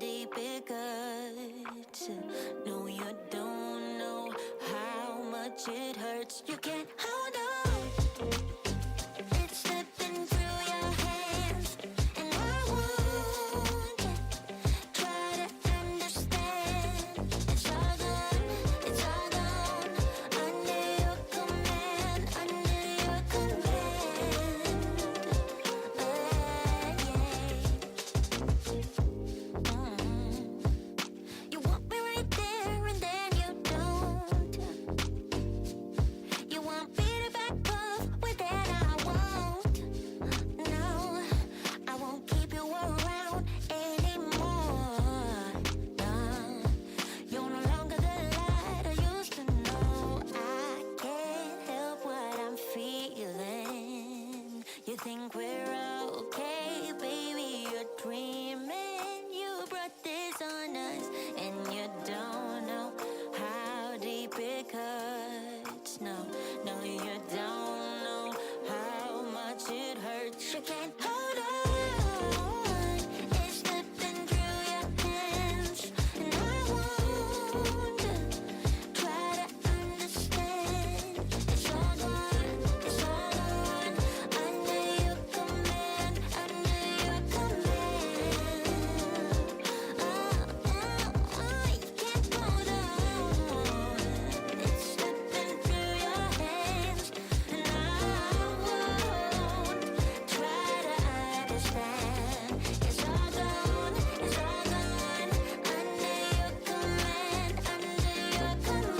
deep it cuts. No, you don't know how much it hurts. You can't hold on. It's slipping through your hands, and I won't try to understand. It's all gone, it's all gone. Under your command, under your command. You want me right there, and then you don't. You want me to back off, well then I won't. No, I won't keep you around anymore. No, you're no longer the light I used to know. I can't help what I'm feeling. You think we're okay, baby, you're dreaming. You brought this on us, and you don't know how deep it cuts. No, no, you don't know how much it hurts. You can't hold on. It's slipping through your hands, and I won't try to understand. It's all gone, it's all gone. Under your command, under your command. You can't hold on. It's slipping through your hands, and I won't try to understand. It's all gone, it's all gone. Under your command, under your command.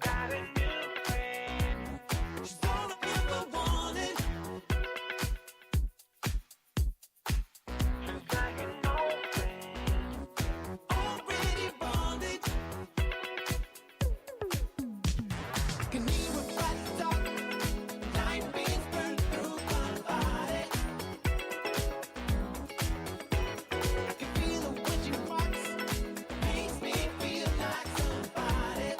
Got a new friend. She's all I've ever wanted. Just like an old friend, already bonded. Can hear her body talk, light beams burn through my body. I can feel her when she walks, makes me feel like somebody.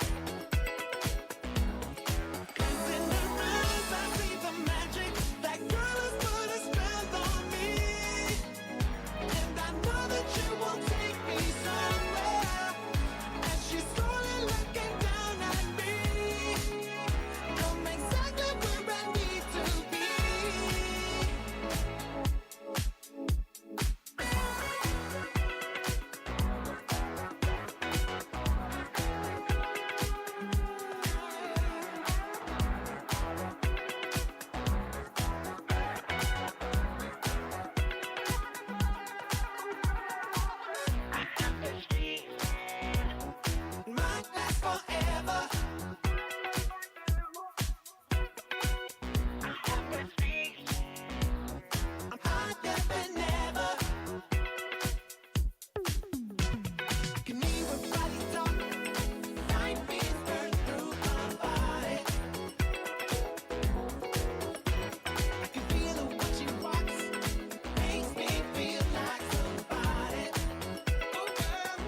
Cause in the rooms I see the magic. That girl has put a spell on me. And I know that you won't take me somewhere. And she's slowly looking down at me. I'm exactly where I need to be. This feeling might last forever. I have this feeling I'm higher than ever. Can hear her body talk, light beams burn through my body. I can feel her when she walks, makes me feel like somebody. Oh girl,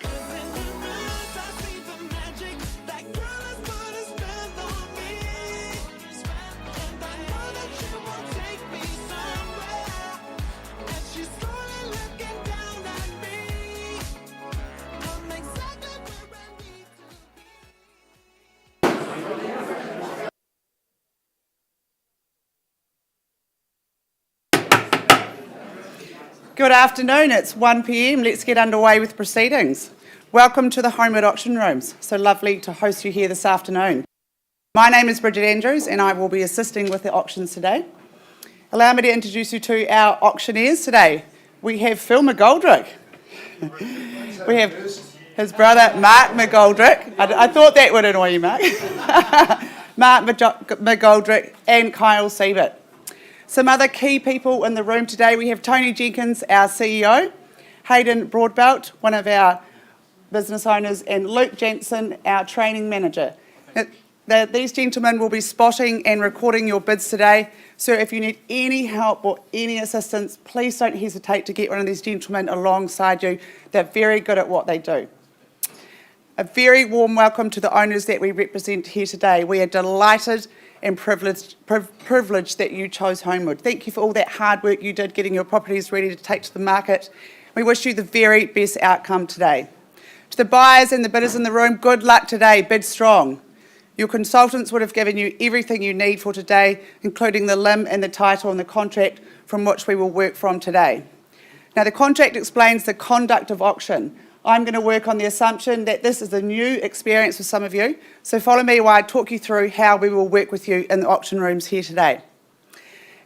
'cause in the rooms I see the magic. That girl has put a spell on me. And I know that you won't take me somewhere. And she's slowly looking down at me. I'm exactly where I need to Good afternoon, it's 1 p.m. Let's get underway with proceedings. Welcome to the Holmwood Auction Rooms. So lovely to host you here this afternoon. My name is Bridget Andrews and I will be assisting with the auctions today. Allow me to introduce you to our auctioneers today. We have Phil McGoldrick. We have his brother Mark McGoldrick. I thought that would annoy you, Mark. Mark McGoldrick and Kyle Siebert. Some other key people in the room today, we have Tony Jenkins, our CEO, Hayden Broadbelt, one of our business owners, and Luke Jensen, our training manager. These gentlemen will be spotting and recording your bids today, so if you need any help or any assistance, please don't hesitate to get one of these gentlemen alongside you. They're very good at what they do. A very warm welcome to the owners that we represent here today. We are delighted and privileged that you chose Holmwood. Thank you for all that hard work you did getting your properties ready to take to the market. We wish you the very best outcome today. To the buyers and the bidders in the room, good luck today, bid strong. Your consultants would have given you everything you need for today, including the limb and the title and the contract from which we will work from today. Now, the contract explains the conduct of auction. I'm going to work on the assumption that this is a new experience for some of you, so follow me while I talk you through how we will work with you in the auction rooms here today.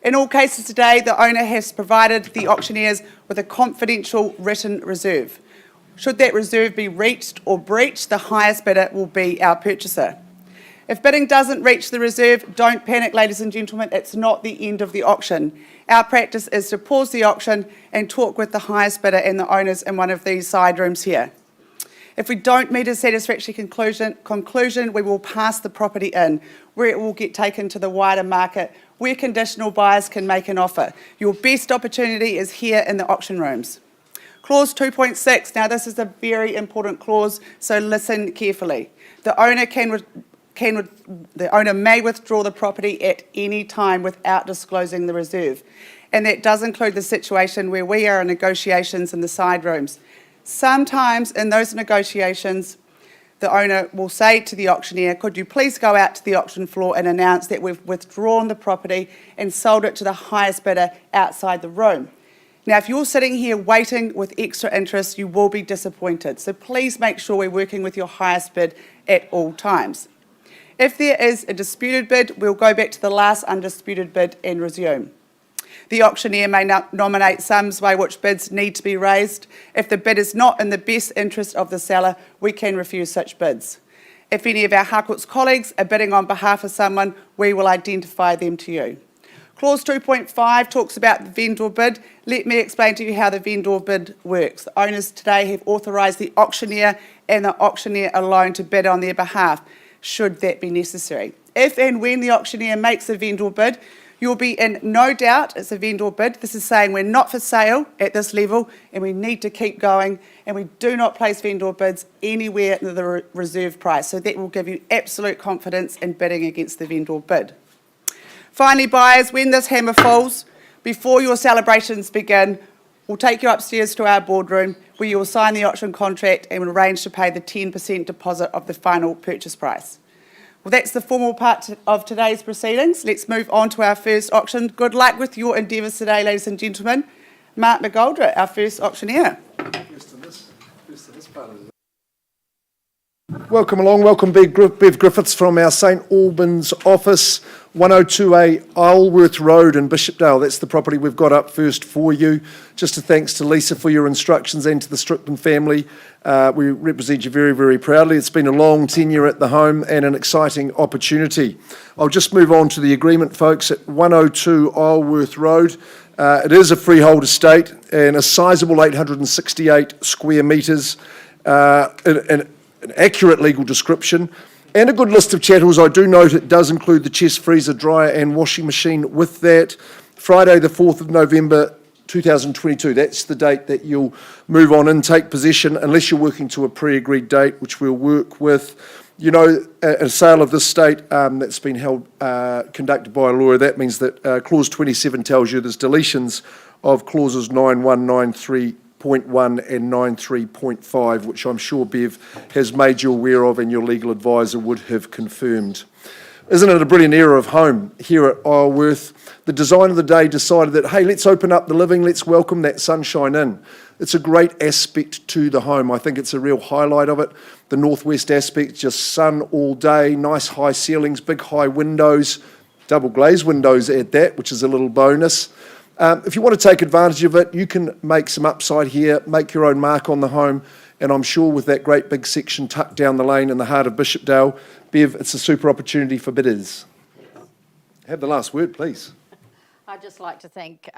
In all cases today, the owner has provided the auctioneers with a confidential written reserve. Should that reserve be reached or breached, the highest bidder will be our purchaser. If bidding doesn't reach the reserve, don't panic, ladies and gentlemen, it's not the end of the auction. Our practice is to pause the auction and talk with the highest bidder and the owners in one of these side rooms here. If we don't meet a satisfactory conclusion, we will pass the property in, where it will get taken to the wider market, where conditional buyers can make an offer. Your best opportunity is here in the auction rooms. Clause 2.6, now this is a very important clause, so listen carefully. The owner may withdraw the property at any time without disclosing the reserve. And that does include the situation where we are in negotiations in the side rooms. Sometimes in those negotiations, the owner will say to the auctioneer, could you please go out to the auction floor and announce that we've withdrawn the property and sold it to the highest bidder outside the room. Now, if you're sitting here waiting with extra interest, you will be disappointed. So please make sure we're working with your highest bid at all times. If there is a disputed bid, we'll go back to the last undisputed bid and resume. The auctioneer may nominate sums by which bids need to be raised. If the bid is not in the best interest of the seller, we can refuse such bids. If any of our Harcourt's colleagues are bidding on behalf of someone, we will identify them to you. Clause 2.5 talks about the vendor bid. Let me explain to you how the vendor bid works. The owners today have authorised the auctioneer and the auctioneer alone to bid on their behalf, should that be necessary. If and when the auctioneer makes a vendor bid, you'll be in no doubt it's a vendor bid. This is saying we're not for sale at this level and we need to keep going, and we do not place vendor bids anywhere near the reserve price. So that will give you absolute confidence in bidding against the vendor bid. Finally, buyers, when this hammer falls, before your celebrations begin, we'll take you upstairs to our boardroom where you will sign the auction contract and arrange to pay the 10% deposit of the final purchase price. Well, that's the formal part of today's proceedings. Let's move on to our first auction. Good luck with your endeavours today, ladies and gentlemen. Mark McGoldrick, our first auctioneer. Welcome along, welcome Bev Griffiths from our St Albans office, 102A Isleworth Road in Bishopdale. That's the property we've got up first for you. Just a thanks to Lisa for your instructions and to the Strickland family. We represent you very, very proudly. It's been a long tenure at the home and an exciting opportunity. I'll just move on to the agreement, folks, at 102 Isleworth Road. It is a freehold estate and a sizable 868 square metres, an accurate legal description and a good list of chattels. I do note it does include the chest freezer, dryer and washing machine with that. Friday the 4th of November 2022, that's the date that you'll move on and take possession, unless you're working to a pre-agreed date, which we'll work with. You know, a sale of this state that's been held, conducted by a lawyer, that means that clause 27 tells you there's deletions of clauses 9193.1 and 93.5, which I'm sure Bev has made you aware of and your legal advisor would have confirmed. Isn't it a brilliant era of home here at Isleworth? The design of the day decided that, hey, let's open up the living, let's welcome that sunshine in. It's a great aspect to the home. I think it's a real highlight of it. The northwest aspect, just sun all day, nice high ceilings, big high windows, double glazed windows at that, which is a little bonus. If you want to take advantage of it, you can make some upside here, make your own mark on the home, and I'm sure with that great big section tucked down the lane in the heart of Bishopdale, Bev, it's a super opportunity for bidders. Have the last word, please. I'd just like to thank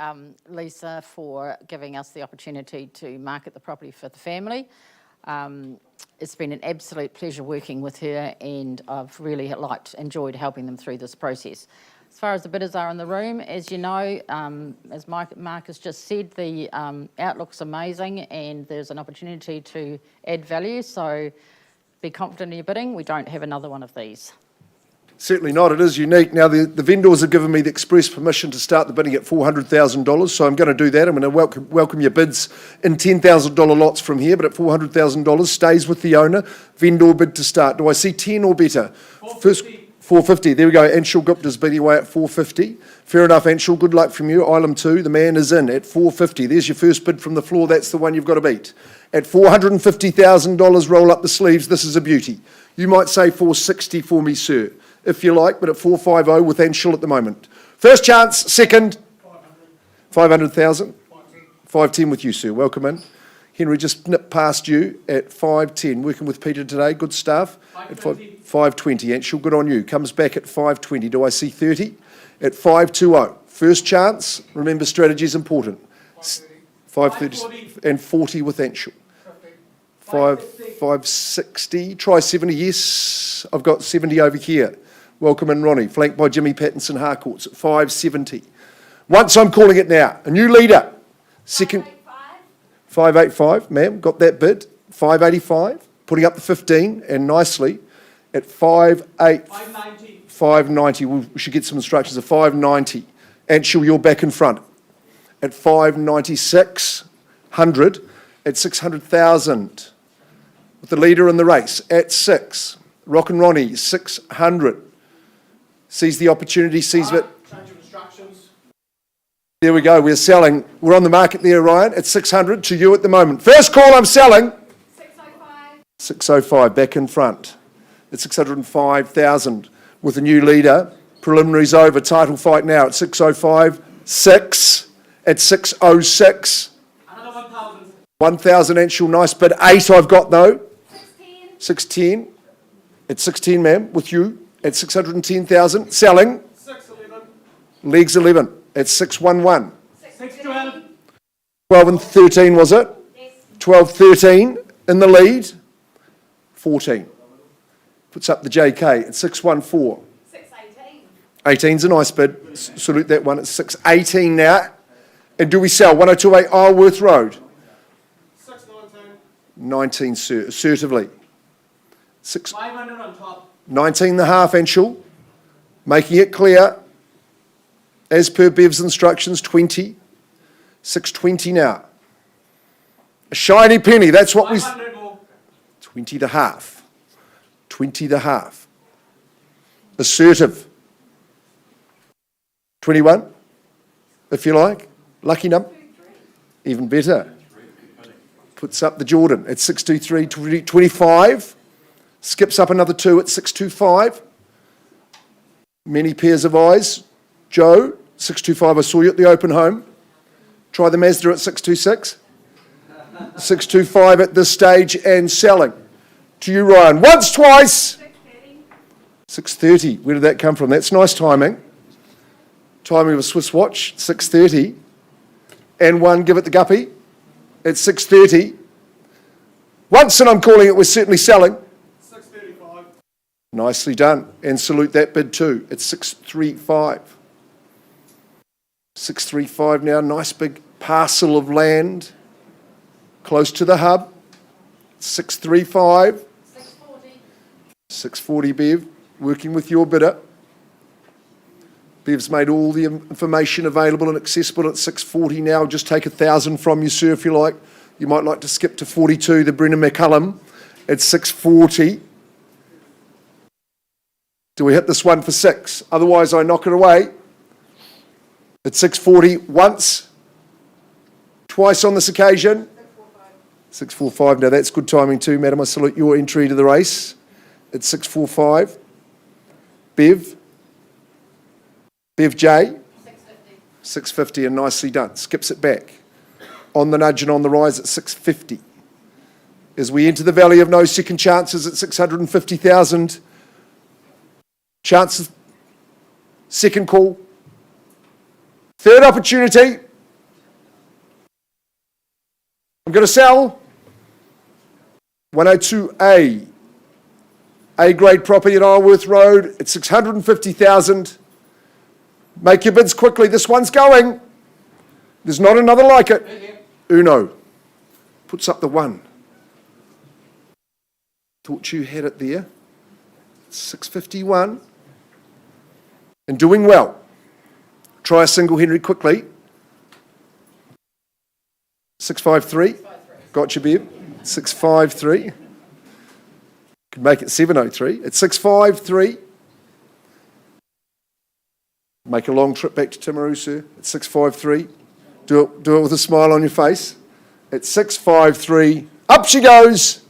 Lisa for giving us the opportunity to market the property for the family. It's been an absolute pleasure working with her, and I've really enjoyed helping them through this process. As far as the bidders are in the room, as you know, as Mark has just said, the outlook's amazing and there's an opportunity to add value, so be confident in your bidding. We don't have another one of these. Certainly not. It is unique. Now, the vendors have given me the express permission to start the bidding at $400,000, so I'm going to do that. I'm going to welcome your bids in $10,000 lots from here, but at $400,000 stays with the owner. Vendor bid to start. Do I see 10 or better? 450. First, 450. There we go. Anshul Gupta's bidding away at 450. Fair enough, Anshul. Good luck from you. Ilam 2, the man is in at 450. There's your first bid from the floor. That's the one you've got to beat. At $450,000, roll up the sleeves. This is a beauty. You might say 460 for me, sir, if you like, but at 450 with Anshul at the moment. First chance, second, 500,000. 510 with you, sir. Welcome in. Henry just nipped past you at 510. Working with Peter today. Good stuff. 520. 520. Anshul, good on you. Comes back at 520. Do I see 30? At 520. First chance. Remember, strategy is important. 530 and 40 with Anshul. 560. Try 70. Yes, I've got 70 over here. Welcome in, Ronnie. Flanked by Jimmy Pattinson Harcourts at 570. Once I'm calling it now. A new leader. Second. 585, ma'am. Got that bid. 585. Putting up the 15 and nicely at 590. 590. We should get some instructions of 590. Anshul, you're back in front. At 596, at 600,000. With the leader in the race at 6. Rock and Ronnie, 600. Sees the opportunity, sees it. Change of instructions. There we go, we're selling. We're on the market there, Ryan, at 600 to you at the moment. First call, I'm selling. 605. 605, back in front. At 605,000 with a new leader. Preliminaries over, title fight now at 605. 6 at 606. Another 1,000. 1,000 Anshul, nice bid. 8 I've got though. 16. 610. At 16, ma'am, with you. At 610,000. Selling. 611. Legs 11. At 611. 612. 12 and 13, was it? Yes. 12, 13 in the lead. 14. Puts up the JK at 614. 618. 18's a nice bid. Salute that one at 618 now. And do we sell 1028 Isleworth Road? 619. 19 assertively. 500 on top. 19 and a half, Anshul. Making it clear. As per Bev's instructions, 20. 620 now. A shiny penny, that's what we... 500 more. 20 the half. 20 the half. Assertive. 21, if you like. Lucky number. Even better. Puts up the Jordan at 623, 25. Skips up another 2 at 625. Many pairs of eyes. Joe, 625, I saw you at the open home. Try the Mazda at 626. 625 at this stage and selling. To you, Ryan. Once, twice. 630. 630. Where did that come from? That's nice timing. Timing of a Swiss watch. 630. And one, give it the guppy. At 630. Once, and I'm calling it, we're certainly selling. 635. Nicely done. And salute that bid too. It's 635. 635 now. Nice big parcel of land. Close to the hub. 635. 640. 640, Bev. Working with your bidder. Bev's made all the information available and accessible at 640 now. I'll just take 1,000 from you, sir, if you like. You might like to skip to 42, the Brennan McCullum at 640. Do we hit this one for 6? Otherwise, I knock it away. At 640, once, twice on this occasion. 645. Now, that's good timing too, madam. I salute your entry to the race at 645. Bev. Bev J. 650. 650 and nicely done. Skips it back. On the nudge and on the rise at 650. As we enter the valley of no second chances at 650,000. Chances, second call, Third opportunity. I'm going to sell 102A. A-grade property at Isleworth Road at 650,000. Make your bids quickly. This one's going. There's not another like it. Uno puts up the 1. Thought you had it there. 651. And doing well. Try a single, Henry, quickly. 653. Got you, babe. 653. Could make it 703. It's 653. Make a long trip back to Timaru, sir. It's 653. Do it with a smile on your face. It's 653. Up she goes.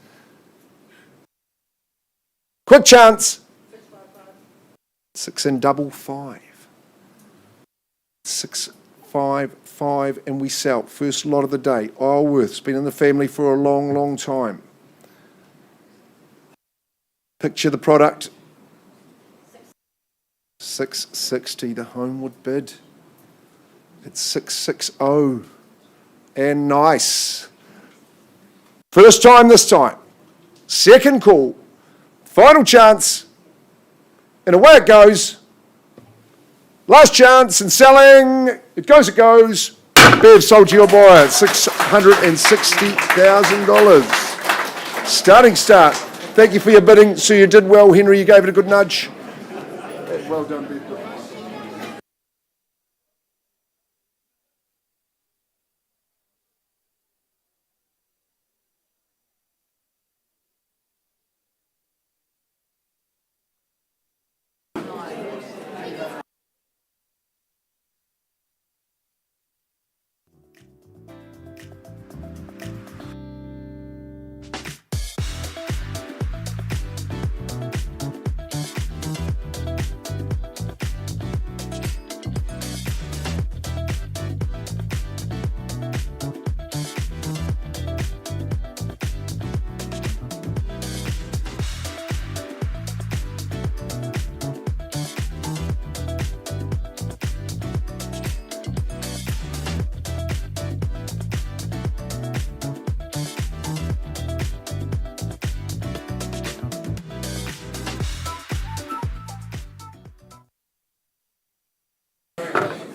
Quick chance. 6 and double 5. 655, and we sell. First lot of the day. Isleworth's been in the family for a long, long time. Picture the product. 660, the Holmwood bid. It's 660. And nice. First time this time. Second call. Final chance. And away it goes. Last chance and selling. It goes, it goes. Bev sold to your buyer. $660,000. Starting start. Thank you for your bidding. So you did well, Henry. You gave it a good nudge. Well done, Bev.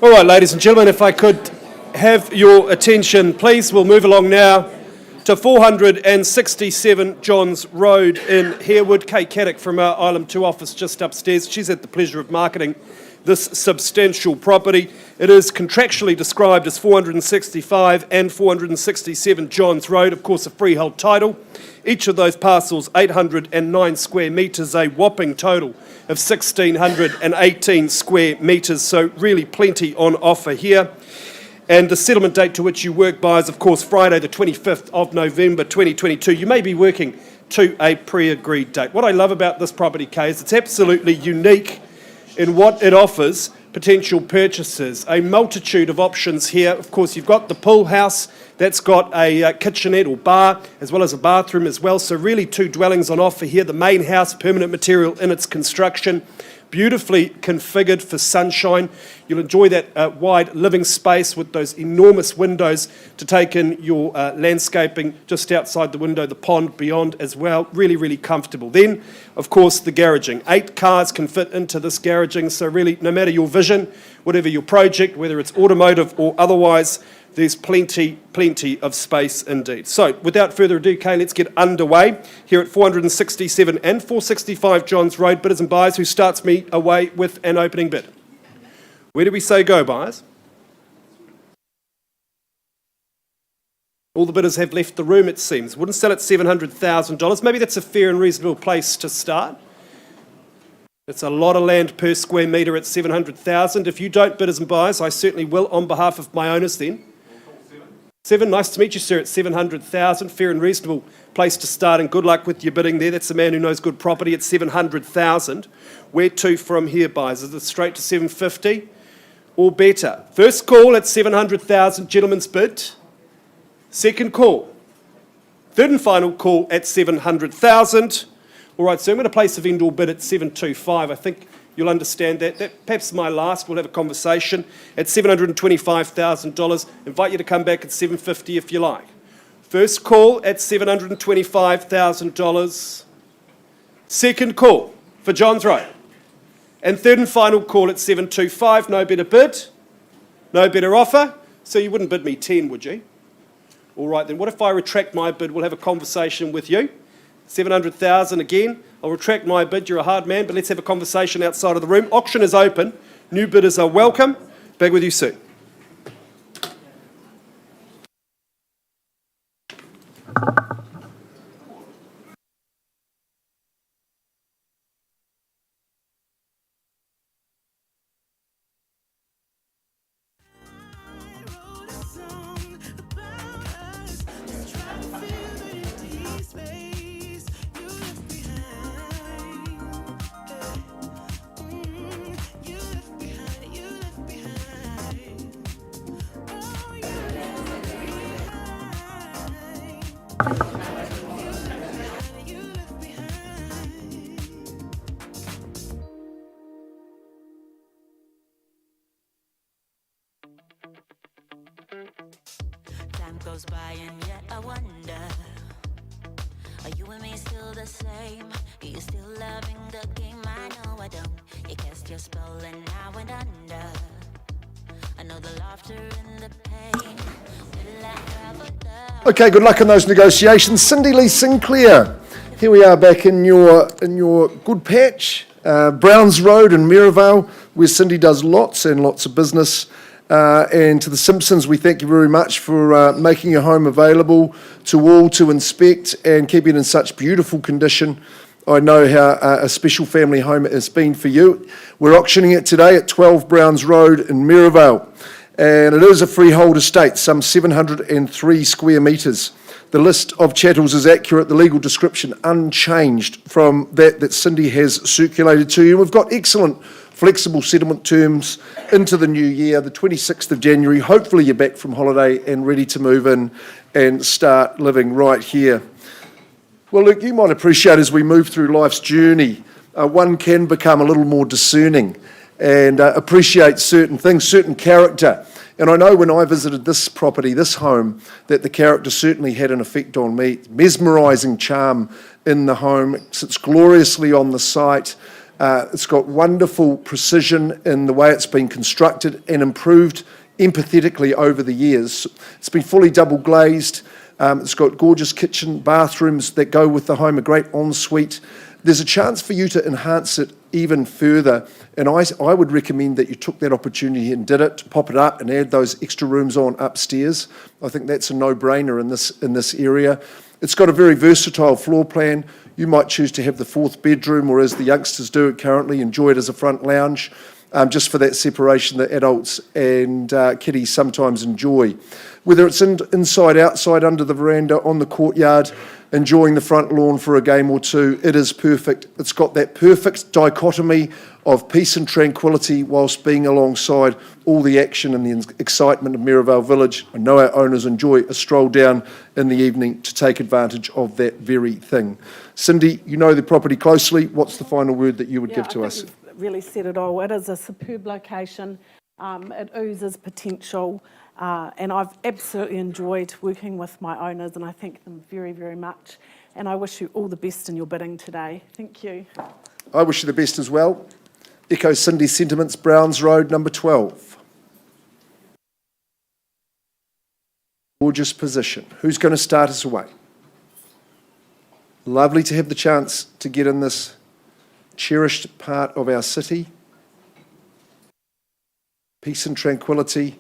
All right, ladies and gentlemen, if I could have your attention, please. We'll move along now to 467 Johns Road in Harewood. Kate Caddick from our Island 2 office just upstairs. She's had the pleasure of marketing this substantial property. It is contractually described as 465 and 467 Johns Road, of course a freehold title. Each of those parcels 809 square metres, a whopping total of 1,618 square metres, so really plenty on offer here. And the settlement date to which you work by is, of course, Friday the 25th of November 2022. You may be working to a pre-agreed date. What I love about this property, Kay, is it's absolutely unique in what it offers potential purchasers. A multitude of options here. Of course, you've got the pool house. That's got a kitchenette or bar, as well as a bathroom as well. So really 2 dwellings on offer here. The main house, permanent material in its construction. Beautifully configured for sunshine. You'll enjoy that wide living space with those enormous windows to take in your landscaping just outside the window, the pond beyond as well. Really, really comfortable. Then, of course, the garaging. 8 cars can fit into this garaging, so really, no matter your vision, whatever your project, whether it's automotive or otherwise, there's plenty of space indeed. So, without further ado, Kay, let's get underway here at 467 and 465 Johns Road. Bidders and buyers, who starts me away with an opening bid? Where do we say go, buyers? All the bidders have left the room, it seems. Wouldn't sell at $700,000. Maybe that's a fair and reasonable place to start. It's a lot of land per square metre at $700,000. If you don't, bidders and buyers, I certainly will on behalf of my owners then. 7, nice to meet you, sir, at $700,000. Fair and reasonable place to start, and good luck with your bidding there. That's a man who knows good property at $700,000. Where to from here, buyers? Is it straight to $750 or better? First call at $700,000, gentleman's bid. Second call. Third and final call at $700,000. All right, so I'm going to place a vendor bid at $725. I think You'll understand that. That perhaps my last. We'll have a conversation at $725,000. Invite you to come back at $750 if you like. First call at $725,000. Second call for Johns Road. And third and final call at $725. No better bid, no better offer. So you wouldn't bid me 10, would you? All right, then what if I retract my bid? We'll have a conversation with you. 700,000 again. I'll retract my bid. You're a hard man, but let's have a conversation outside of the room. Auction is open. New bidders are welcome. Back with you soon. Time goes by and yet I wonder, are you and me still the same? Are you still loving the game? I know I don't. You cast your spell and I went under. I know the laughter and the pain. Will I travel the Okay, good luck in those negotiations. Cindy Lee Sinclair, here we are back in your good patch, Browns Road in Maryvale, where Cindy does lots and lots of business. And to the Simpsons, we thank you very much for making your home available to all to inspect and keeping it in such beautiful condition. I know how a special family home it has been for you. We're auctioning it today at 12 Browns Road in Maryvale. And it is a freehold estate, some 703 square metres. The list of chattels is accurate, the legal description unchanged from that Cindy has circulated to you. We've got excellent flexible settlement terms into the new year, the 26th of January. Hopefully you're back from holiday and ready to move in and start living right here. Well, Luke, you might appreciate as we move through life's journey, one can become a little more discerning and appreciate certain things, certain character. And I know when I visited this property, this home, that the character certainly had an effect on me. Mesmerising charm in the home. It sits gloriously on the site. It's got wonderful precision in the way it's been constructed and improved empathetically over the years. It's been fully double glazed. It's got gorgeous kitchen, bathrooms that go with the home, a great ensuite. There's a chance for you to enhance it even further, and I would recommend that you took that opportunity and did it, pop it up and add those extra rooms on upstairs. I think that's a no-brainer in this area. It's got a very versatile floor plan. You might choose to have the fourth bedroom, or as the youngsters do it currently, enjoy it as a front lounge, just for that separation that adults and kiddies sometimes enjoy. Whether it's inside, outside, under the veranda, on the courtyard, enjoying the front lawn for a game or two, it is perfect. It's got that perfect dichotomy of peace and tranquility whilst being alongside all the action and the excitement of Maryvale Village. I know our owners enjoy a stroll down in the evening to take advantage of that very thing. Cindy, you know the property closely. What's the final word that you would give to us? You've really said it all. It is a superb location. It oozes potential. And I've absolutely enjoyed working with my owners, and I thank them very, very much. And I wish you all the best in your bidding today. Thank you. I wish you the best as well. Echo Cindy's sentiments, Browns Road, number 12. Gorgeous position. Who's going to start us away? Lovely to have the chance to get in this cherished part of our city. Peace and tranquility.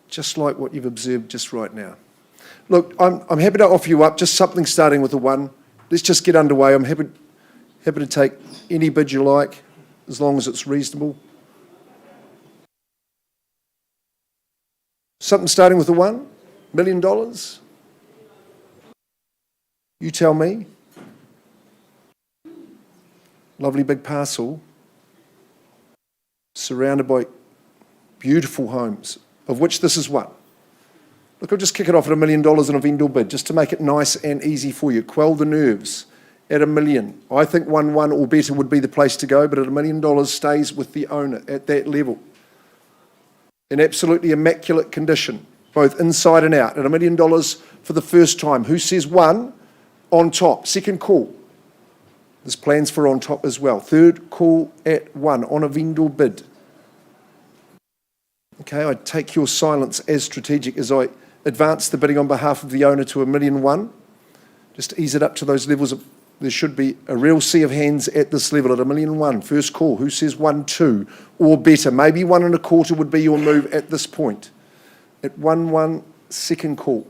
Just like what you've observed just right now. Look, I'm happy to offer you up just something starting with a 1. Let's just get underway. I'm happy to take any bid you like, as long as it's reasonable. Something starting with a 1? $1 million? You tell me. Lovely big parcel, surrounded by beautiful homes, of which this is one. Look, I'll just kick it off at $1 million in a vendor bid, just to make it nice and easy for you, quell the nerves at $1 million. I think 1 or better would be the place to go, but at $1 million stays with the owner at that level. In absolutely immaculate condition, both inside and out, at $1 million for the first time. Who says 1 on top? Second call. There's plans for on top as well. Third call at 1 on a vendor bid. Okay, I take your silence as strategic as I advance the bidding on behalf of the owner to $1 million. Just to ease it up to those levels. There should be a real sea of hands at this level at $1 million. First call. Who says 1, 2 or better? Maybe 1 1/4 would be your move at this point. At 1, second call.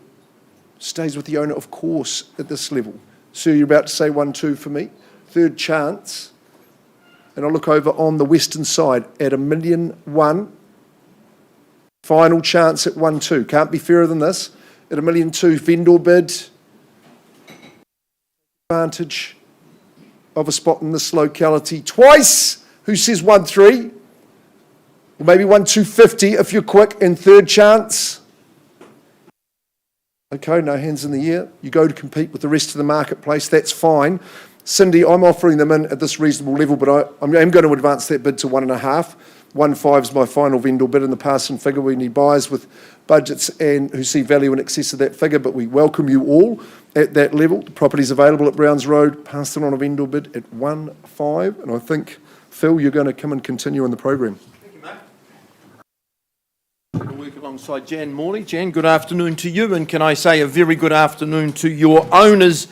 Stays with the owner, of course, at this level. Sir, you're about to say 1, 2 for me. Third chance. And I'll look over on the western side at $1 million. Final chance at 1, 2. Can't be fairer than this. At $1 million, vendor bid. Advantage of a spot in this locality twice. Who says 1, 3? Or maybe 1, 250 if you're quick. And third chance. Okay, no hands in the air. You go to compete with the rest of the marketplace. That's fine. Cindy, I'm offering them in at this reasonable level, but I am going to advance that bid to 1.5. 1.5 is my final vendor bid in the passing figure. We need buyers with budgets and who see value in excess of that figure, but we welcome you all at that level. The property's available at Browns Road, passed it on a vendor bid at 1.5, and I think, Phil, you're going to come and continue on the program. Thank you, mate. I'm going to work alongside Jan Morley. Jan, good afternoon to you, and can I say a very good afternoon to your owners,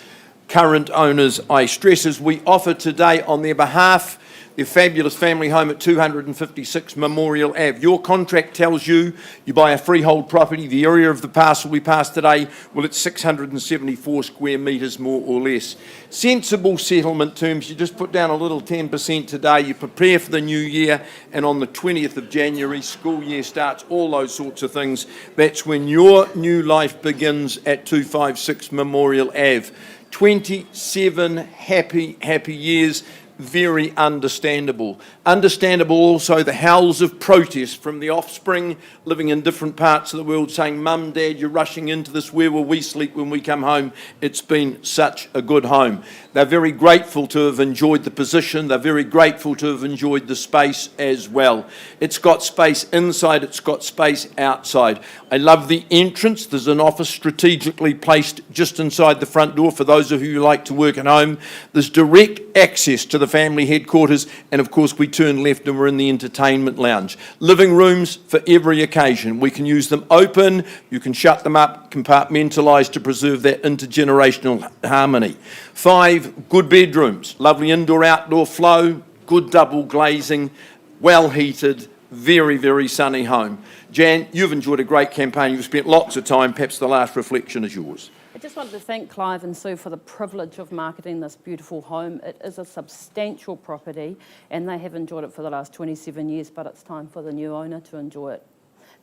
current owners, I stress, as we offer today on their behalf their fabulous family home at 256 Memorial Ave. Your contract tells you buy a freehold property. The area of the parcel we passed today, well, it's 674 square metres, more or less. Sensible settlement terms. You just put down a little 10% today. You prepare for the new year, and on the 20th of January, school year starts, all those sorts of things. That's when your new life begins at 256 Memorial Ave. 27 happy years. Very understandable. Understandable also the howls of protest from the offspring living in different parts of the world saying, Mum, Dad, you're rushing into this, where will we sleep when we come home? It's been such a good home. They're very grateful to have enjoyed the position. They're very grateful to have enjoyed the space as well. It's got space inside, it's got space outside. I love the entrance. There's an office strategically placed just inside the front door for those of you who like to work at home. There's direct access to the family headquarters, and of course we turn left and we're in the entertainment lounge. Living rooms for every occasion. We can use them open, you can shut them up, compartmentalised to preserve that intergenerational harmony. 5 good bedrooms, lovely indoor-outdoor flow, good double glazing, well heated, very sunny home. Jan, you've enjoyed a great campaign. You've spent lots of time. Perhaps the last reflection is yours. I just wanted to thank Clive and Sue for the privilege of marketing this beautiful home. It is a substantial property and they have enjoyed it for the last 27 years, but it's time for the new owner to enjoy it.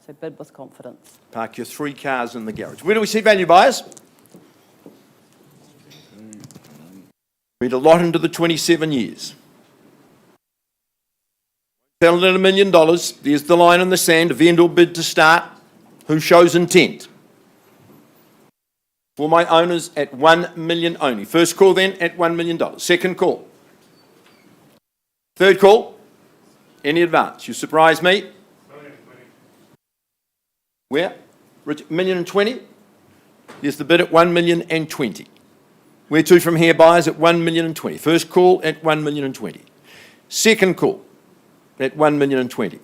So bid with confidence. Park your 3 cars in the garage. Where do we see value buyers? Read a lot into the 27 years. Selling at $1 million. There's the line in the sand. A vendor bid to start. Who shows intent? For my owners at $1 million only. First call then at $1 million. Second call. Third call. Any advance? You surprise me. Where? $1 million and 20. There's the bid at $1 million and 20. Where to from here, buyers at $1 million and 20. First call at $1 million and 20. Second call at $1 million and 20.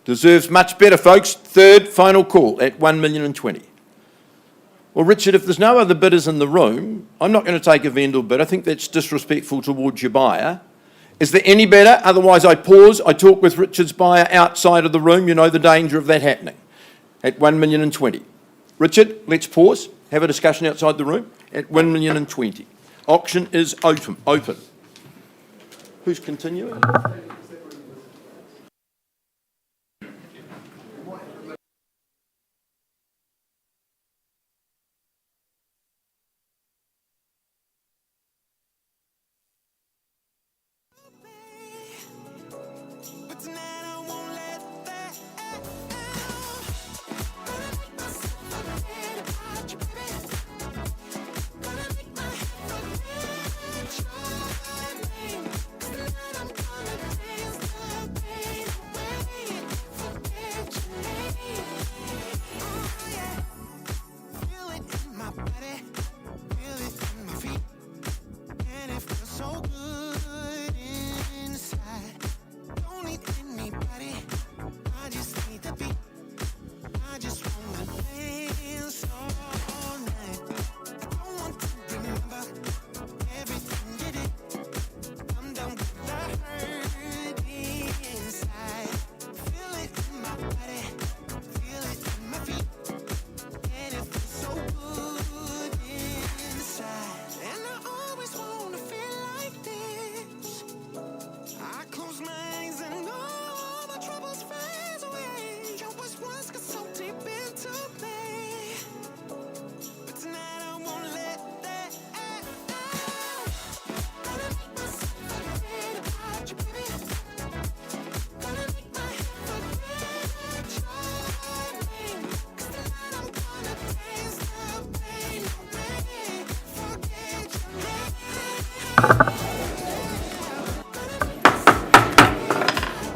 Deserves much better, folks. Third final call at $1 million and 20. Well, Richard, if there's no other bidders in the room, I'm not going to take a vendor bid. I think that's disrespectful towards your buyer. Is there any better? Otherwise, I pause. I talk with Richard's buyer outside of the room. You know the danger of that happening. At $1 million and 20. Richard, let's pause. Have a discussion outside the room. At $1 million and 20. Auction is open. Who's continuing? But tonight I won't let that out.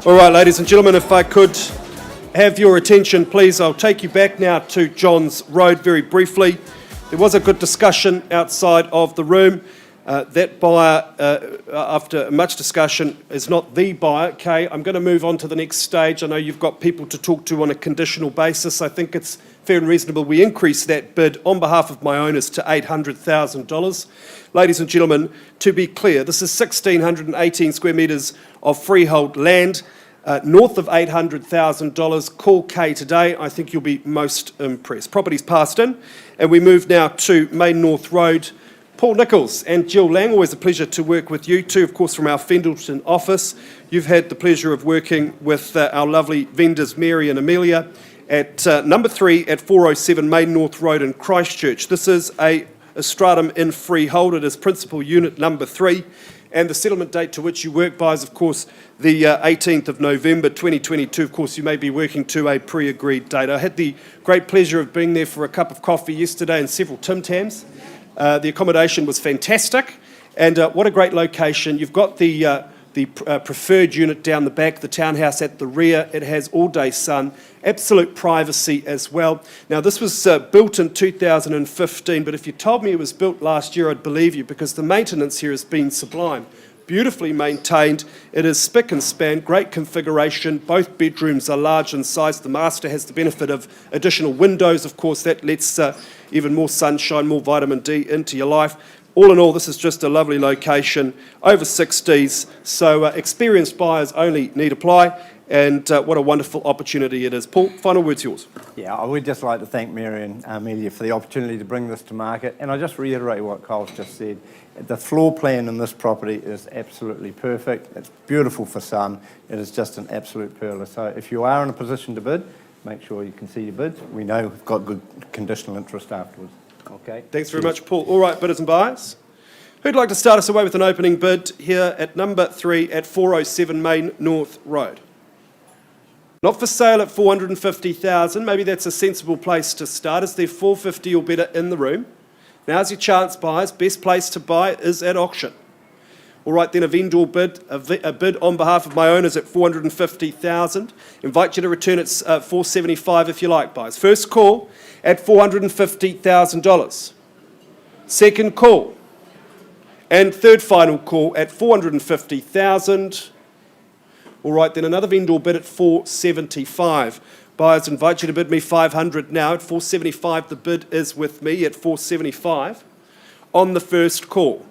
All right, ladies and gentlemen, if I could have your attention, please. I'll take you back now to Johns Road very briefly. There was a good discussion outside of the room. That buyer, after much discussion, is not the buyer. Okay, I'm going to move on to the next stage. I know you've got people to talk to on a conditional basis. I think it's fair and reasonable we increase that bid on behalf of my owners to $800,000. Ladies and gentlemen, to be clear, this is 1,618 square metres of freehold land. North of $800,000, call Kay today. I think you'll be most impressed. Property's passed in, and we move now to Main North Road. Paul Nichols and Jill Lang, always a pleasure to work with you two, of course, from our Fendalton office. You've had the pleasure of working with our lovely vendors, Mary and Amelia, at number 3 at 407 Main North Road in Christchurch. This is a stratum in freehold. It is principal unit number 3. And the settlement date to which you work by is, of course, the 18th of November 2022. Of course, you may be working to a pre-agreed date. I had the great pleasure of being there for a cup of coffee yesterday and several Tim Tams. The accommodation was fantastic, and what a great location. You've got the preferred unit down the back, the townhouse at the rear. It has all-day sun, absolute privacy as well. Now, this was built in 2015, but if you told me it was built last year, I'd believe you, because the maintenance here has been sublime. Beautifully maintained. It is spick and span, great configuration. Both bedrooms are large in size. The master has the benefit of additional windows. Of course, that lets even more sunshine, more vitamin D into your life. All in all, this is just a lovely location, over 60s, so experienced buyers only need apply, and what a wonderful opportunity it is. Paul, final word's yours. Yeah, I would just like to thank Mary and Amelia for the opportunity to bring this to market, and I just reiterate what Kyle's just said. The floor plan in this property is absolutely perfect. It's beautiful for sun. It is just an absolute pearler. So if you are in a position to bid, make sure you can see your bids. We know we've got good conditional interest afterwards. Okay. Thanks very much, Paul. All right, bidders and buyers. Who'd like to start us away with an opening bid here at number 3 at 407 Main North Road? Not for sale at $450,000. Maybe that's a sensible place to start. Is there 450 or better in the room? Now's your chance, buyers. Best place to buy is at auction. All right, then a vendor bid, a bid on behalf of my owners at $450,000. Invite you to return at $475 if you like, buyers. First call at $450,000. Second call. And third final call at $450,000. All right, then another vendor bid at $475. Buyers, invite you to bid me $500 now. At $475, the bid is with me at $475 on the first call.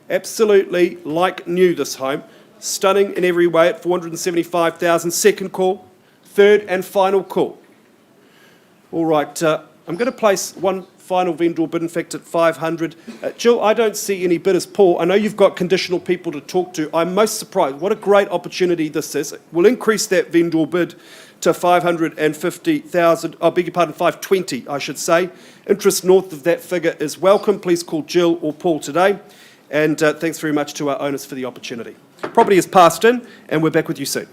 Absolutely like new, this home. Stunning in every way at $475,000. Second call. Third and final call. All right, I'm going to place one final vendor bid, in fact, at $500. Jill, I don't see any bidders. Paul, I know you've got conditional people to talk to. I'm most surprised. What a great opportunity this is. We'll increase that vendor bid to $550,000. I beg your pardon, $520, I should say. Interest north of that figure is welcome. Please call Jill or Paul today. And thanks very much to our owners for the opportunity. Property is passed in, and we're back with you soon.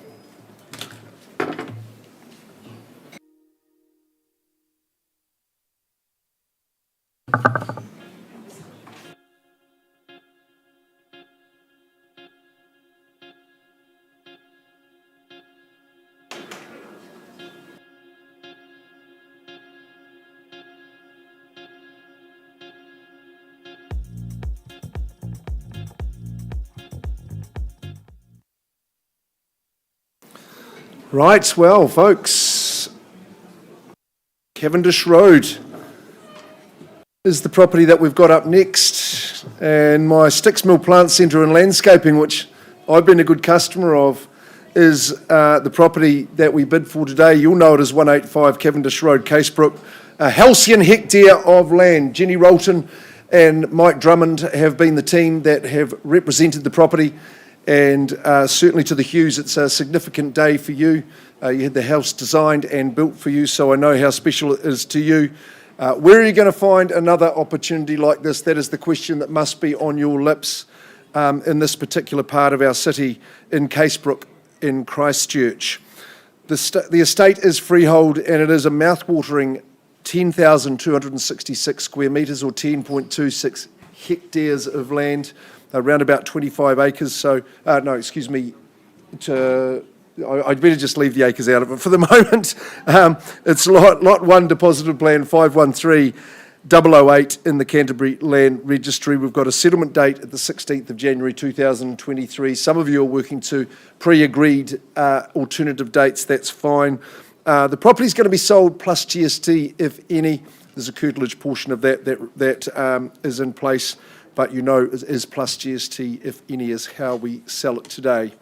Right, well, folks, Cavendish Road is the property that we've got up next, and my Sticks Mill Plant Centre and Landscaping, which I've been a good customer of, is the property that we bid for today. You'll know it as 185 Cavendish Road, Casebrook. A halcyon hectare of land. Jenny Rolton and Mike Drummond have been the team that have represented the property. And certainly to the Hughes, it's a significant day for you. You had the house designed and built for you, so I know how special it is to you. Where are you going to find another opportunity like this? That is the question that must be on your lips in this particular part of our city, in Casebrook, in Christchurch. The estate is freehold, and it is a mouth-watering 10,266 square metres, or 10.26 hectares of land. Around about 25 acres, so, I'd better just leave the acres out of it for the moment. It's lot 1, deposited plan 513008 in the Canterbury Land Registry. We've got a settlement date at the 16th of January 2023. Some of you are working to pre-agreed alternative dates. That's fine. The property's going to be sold plus GST, if any. There's a curtilage portion of that is in place, but you know is plus GST, if any, is how we sell it today.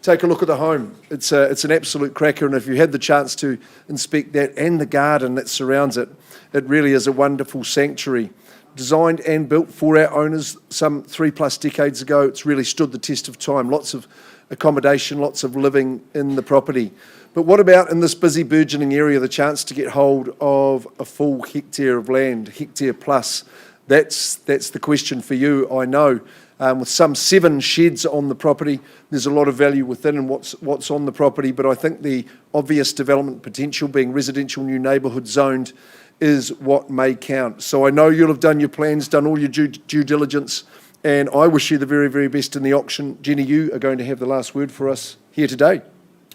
Take a look at the home. It's an absolute cracker, and if you had the chance to inspect that and the garden that surrounds it, it really is a wonderful sanctuary. Designed and built for our owners some 3+ decades ago. It's really stood the test of time. Lots of accommodation, lots of living in the property. But what about in this busy, burgeoning area, the chance to get hold of a full hectare of land, hectare plus? That's the question for you, I know. With some 7 sheds on the property, there's a lot of value within and what's on the property, but I think the obvious development potential, being residential new neighbourhood zoned, is what may count. So I know you'll have done your plans, done all your due diligence, and I wish you the very, very best in the auction. Jenny, you are going to have the last word for us here today.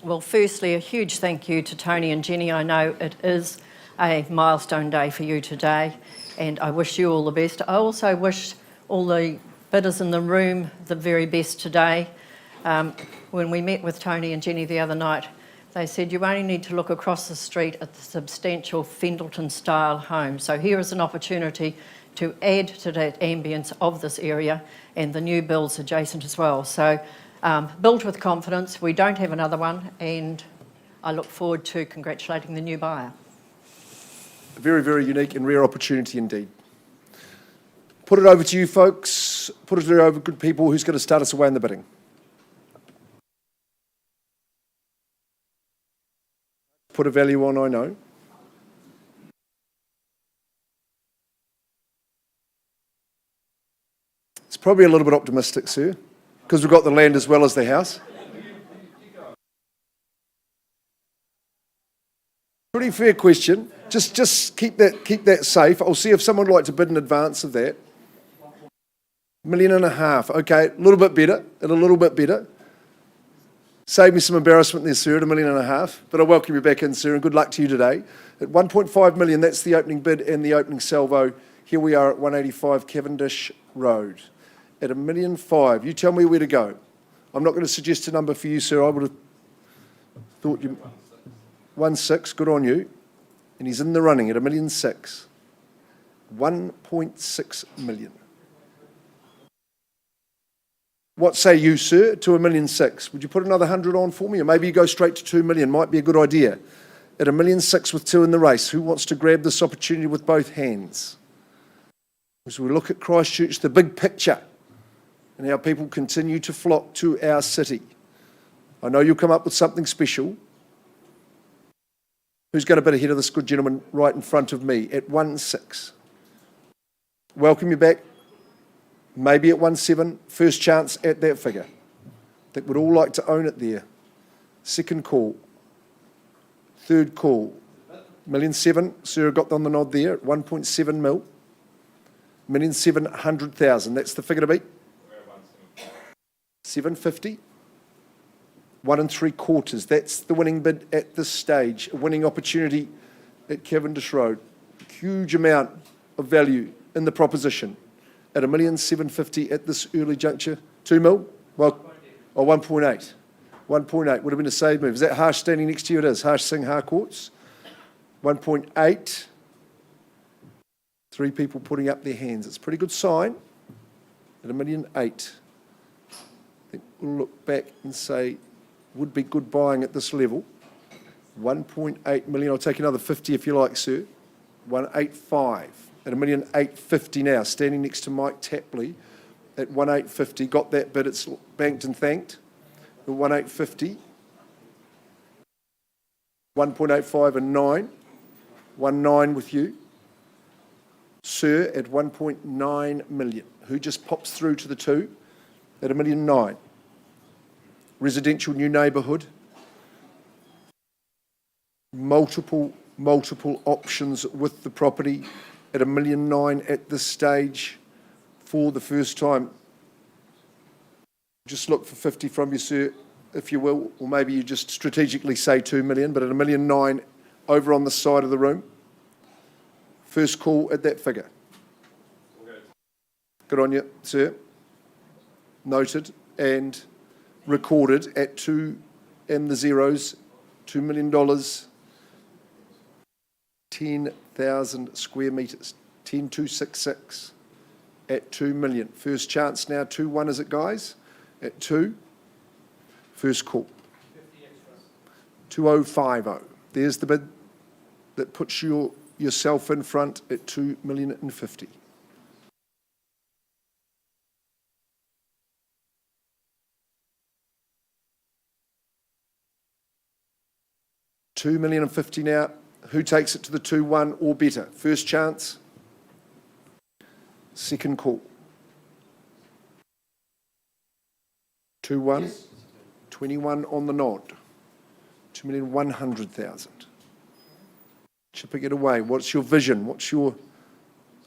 Well, firstly, a huge thank you to Tony and Jenny. I know it is a milestone day for you today, and I wish you all the best. I also wish all the bidders in the room the very best today. When we met with Tony and Jenny the other night, they said you only need to look across the street at the substantial Fendleton-style home. So here is an opportunity to add to that ambience of this area and the new builds adjacent as well. So build with confidence. We don't have another one, and I look forward to congratulating the new buyer. A very, very unique and rare opportunity indeed. Put it over to you folks. Put it over good people. Who's going to start us away in the bidding? Put a value on, I know. It's probably a little bit optimistic, sir, because we've got the land as well as the house. Pretty fair question. Just keep that safe. I'll see if someone would like to bid in advance of that. $1.5 million. Okay, a little bit better. Save me some embarrassment there, sir, at $1.5 million. But I welcome you back in, sir, and good luck to you today. At 1.5 million, that's the opening bid and the opening salvo. Here we are at 185 Cavendish Road. At $1.5 million, you tell me where to go. I'm not going to suggest a number for you, sir. I would have thought you... 1.6, good on you. And he's in the running at $1.6 million. 1.6 million. What say you, sir, to $1.6 million? Would you put another 100 on for me? Or maybe you go straight to 2 million. Might be a good idea. At $1.6 million with 2 in the race, who wants to grab this opportunity with both hands? As we look at Christchurch, the big picture, and how people continue to flock to our city. I know you'll come up with something special. Who's going to bid ahead of this good gentleman right in front of me at 1.6? Welcome you back. Maybe at 1.7, first chance at that figure. I think we'd all like to own it there. Second call. Third call. $1.7 million, sir, got on the nod there at 1.7 mil. $1,700,000, that's the figure to beat. 750. 1 3/4, that's the winning bid at this stage. A winning opportunity at Cavendish Road. Huge amount of value in the proposition. At $1,750,000 at this early juncture. 2 mil? Well, 1.8. 1.8 would have been a save move. Is that Harsh standing next to you? It is. Harsh Singh Harcourts. 1.8. 3 people putting up their hands. It's a pretty good sign. At $1.8 million. I think we'll look back and say, would be good buying at this level. 1.8 million. I'll take another 50 if you like, sir. 185. At $1,850,000 now, standing next to Mike Tapley at 1,850. Got that bid, it's banked and thanked. At 1,850. 1.85 and 9. 1.9 with you. Sir, at 1.9 million. Who just pops through to the 2 at $1.9 million. Residential new neighbourhood. Multiple options with the property. At $1.9 million at this stage for the first time. Just look for 50 from you, sir. if you will, or maybe you just strategically say 2 million, but at 1.9 million over on the side of the room. First call at that figure. Good on you, sir. Noted and recorded at 2 and the zeros, $2 million, 10,000 square metres, 10,266 at 2 million. First chance now, 2-1 is it, guys? At 2. First call. 2050. There's the bid that puts yourself in front at 2,050,000. $2,050,000 now. Who takes it to the 2-1 or better? First chance. Second call. 2-1. Yes. 21 on the nod. 2,100,000. Chipping it away. What's your vision? What's your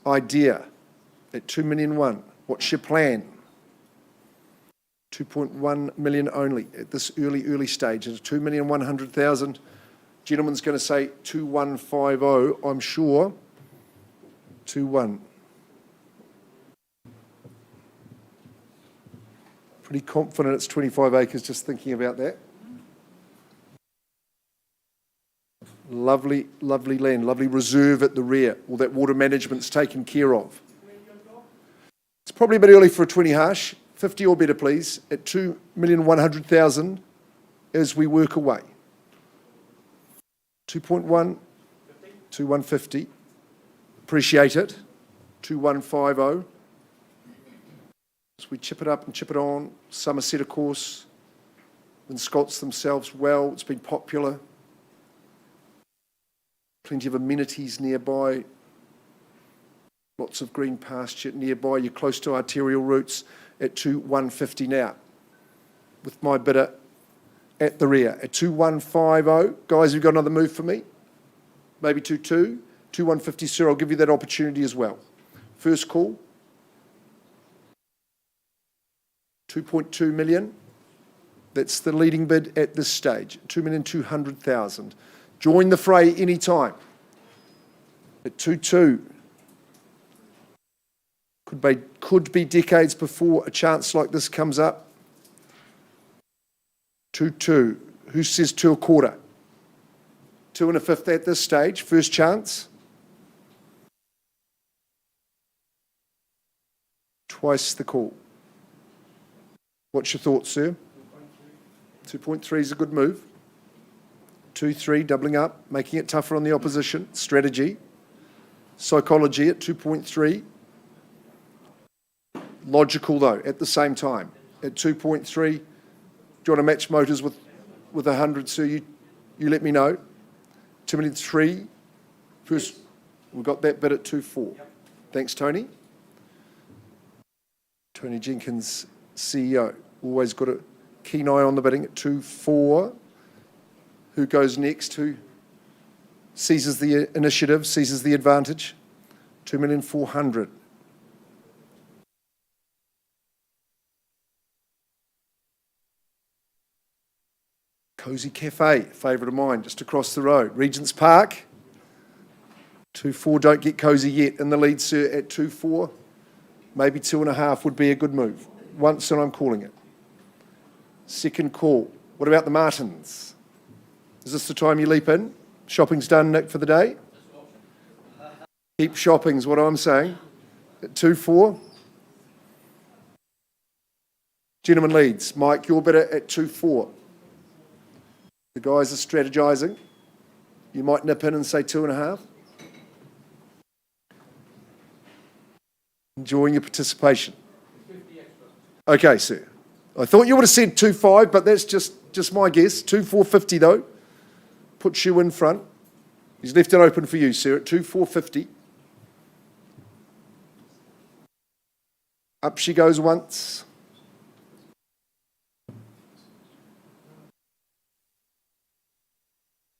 idea? At 2,000,001, what's your plan? 2.1 million only at this early stage. At 2,100,000. Gentleman's going to say 2150, I'm sure. 2-1. Pretty confident it's 25 acres, just thinking about that. Lovely, lovely land, lovely reserve at the rear. All that water management's taken care of. It's probably a bit early for a 20 hash. 50 or better, please, at 2,100,000 as we work away. 2.1, 2,150. Appreciate it. 2,150. As we chip it up and chip it on. Somerset, of course. And Scots themselves well. It's been popular. Plenty of amenities nearby. Lots of green pasture nearby. You're close to arterial routes at 2,150 now. With my bidder at the rear at 2,150. Guys, you've got another move for me? Maybe 2-2. 2,150, sir. I'll give you that opportunity as well. First call. 2.2 million. That's the leading bid at this stage. 2,200,000. Join the fray anytime. At 2-2. Could be decades before a chance like this comes up. 2-2. Who says 2 1/4? 2 1/5 at this stage. First chance. Twice the call. What's your thoughts, sir? 2.3 is a good move. 2-3, doubling up, making it tougher on the opposition. Strategy. Psychology at 2.3. Logical, though, at the same time. At 2.3, do you want to match motors with 100, sir? You let me know. 2,003,000. First, we've got that bid at 2.4. Thanks, Tony. Tony Jenkins, CEO. Always got a keen eye on the bidding at 2.4. Who goes next? Who seizes the initiative, seizes the advantage? 2,400,000. Cozy Cafe, favourite of mine, just across the road. Regent's Park. 2.4, don't get cozy yet. In the lead, sir, at 2.4. Maybe 2.5 would be a good move. Once and I'm calling it. Second call. What about the Martins? Is this the time you leap in? Shopping's done, Nick, for the day? Keep shopping's what I'm saying. At 2.4. Gentleman leads. Mike, you're better at 2.4. The guys are strategising. You might nip in and say 2.5. Enjoying your participation. Okay, sir. I thought you would have said 2.5, but that's just my guess. 2,450 though. Puts you in front. He's left it open for you, sir, at 2,450. Up she goes once.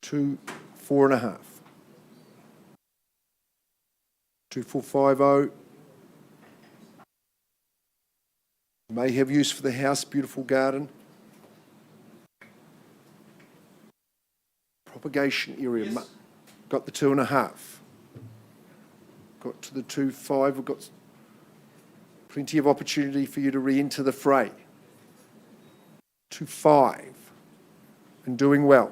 Two, 4.5. 2,450. May have use for the house, beautiful garden. Propagation area. Got the 2.5. Got to the 2.5. We've got plenty of opportunity for you to re-enter the fray. 2.5. And doing well.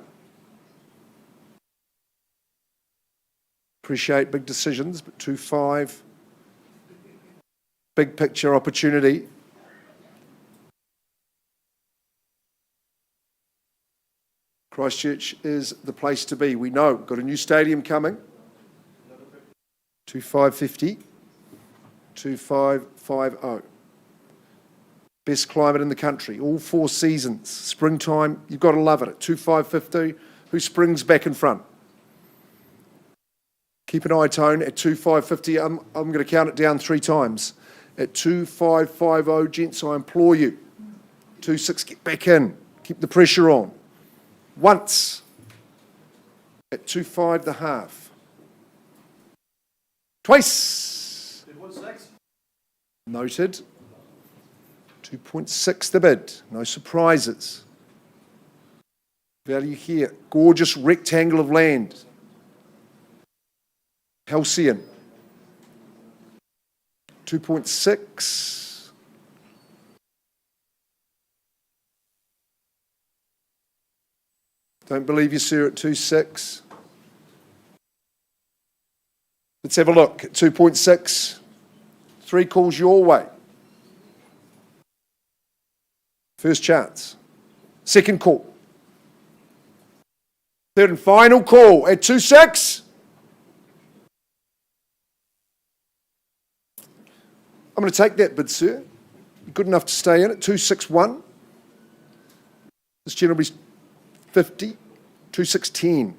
Appreciate big decisions, but 2.5. Big picture opportunity. Christchurch is the place to be. We know. Got a new stadium coming. 2.550. 2.550. Best climate in the country. All 4 seasons. Springtime, you've got to love it. At 2.550, who springs back in front? Keep an eye, Tone. At 2.550, I'm going to count it down 3 times. At 2.550, gents, I implore you. 2.6, get back in. Keep the pressure on. Once. At 2.5 the half. Twice. Noted. 2.6 the bid. No surprises. Value here. Gorgeous rectangle of land. Halcyon. 2.6. Don't believe you, sir, at 2.6. Let's have a look at 2.6. 3 calls your way. First chance. Second call. Third and final call at 2.6. I'm going to take that bid, sir. You're good enough to stay in at 2.61. This gentleman will be 50. 2.610.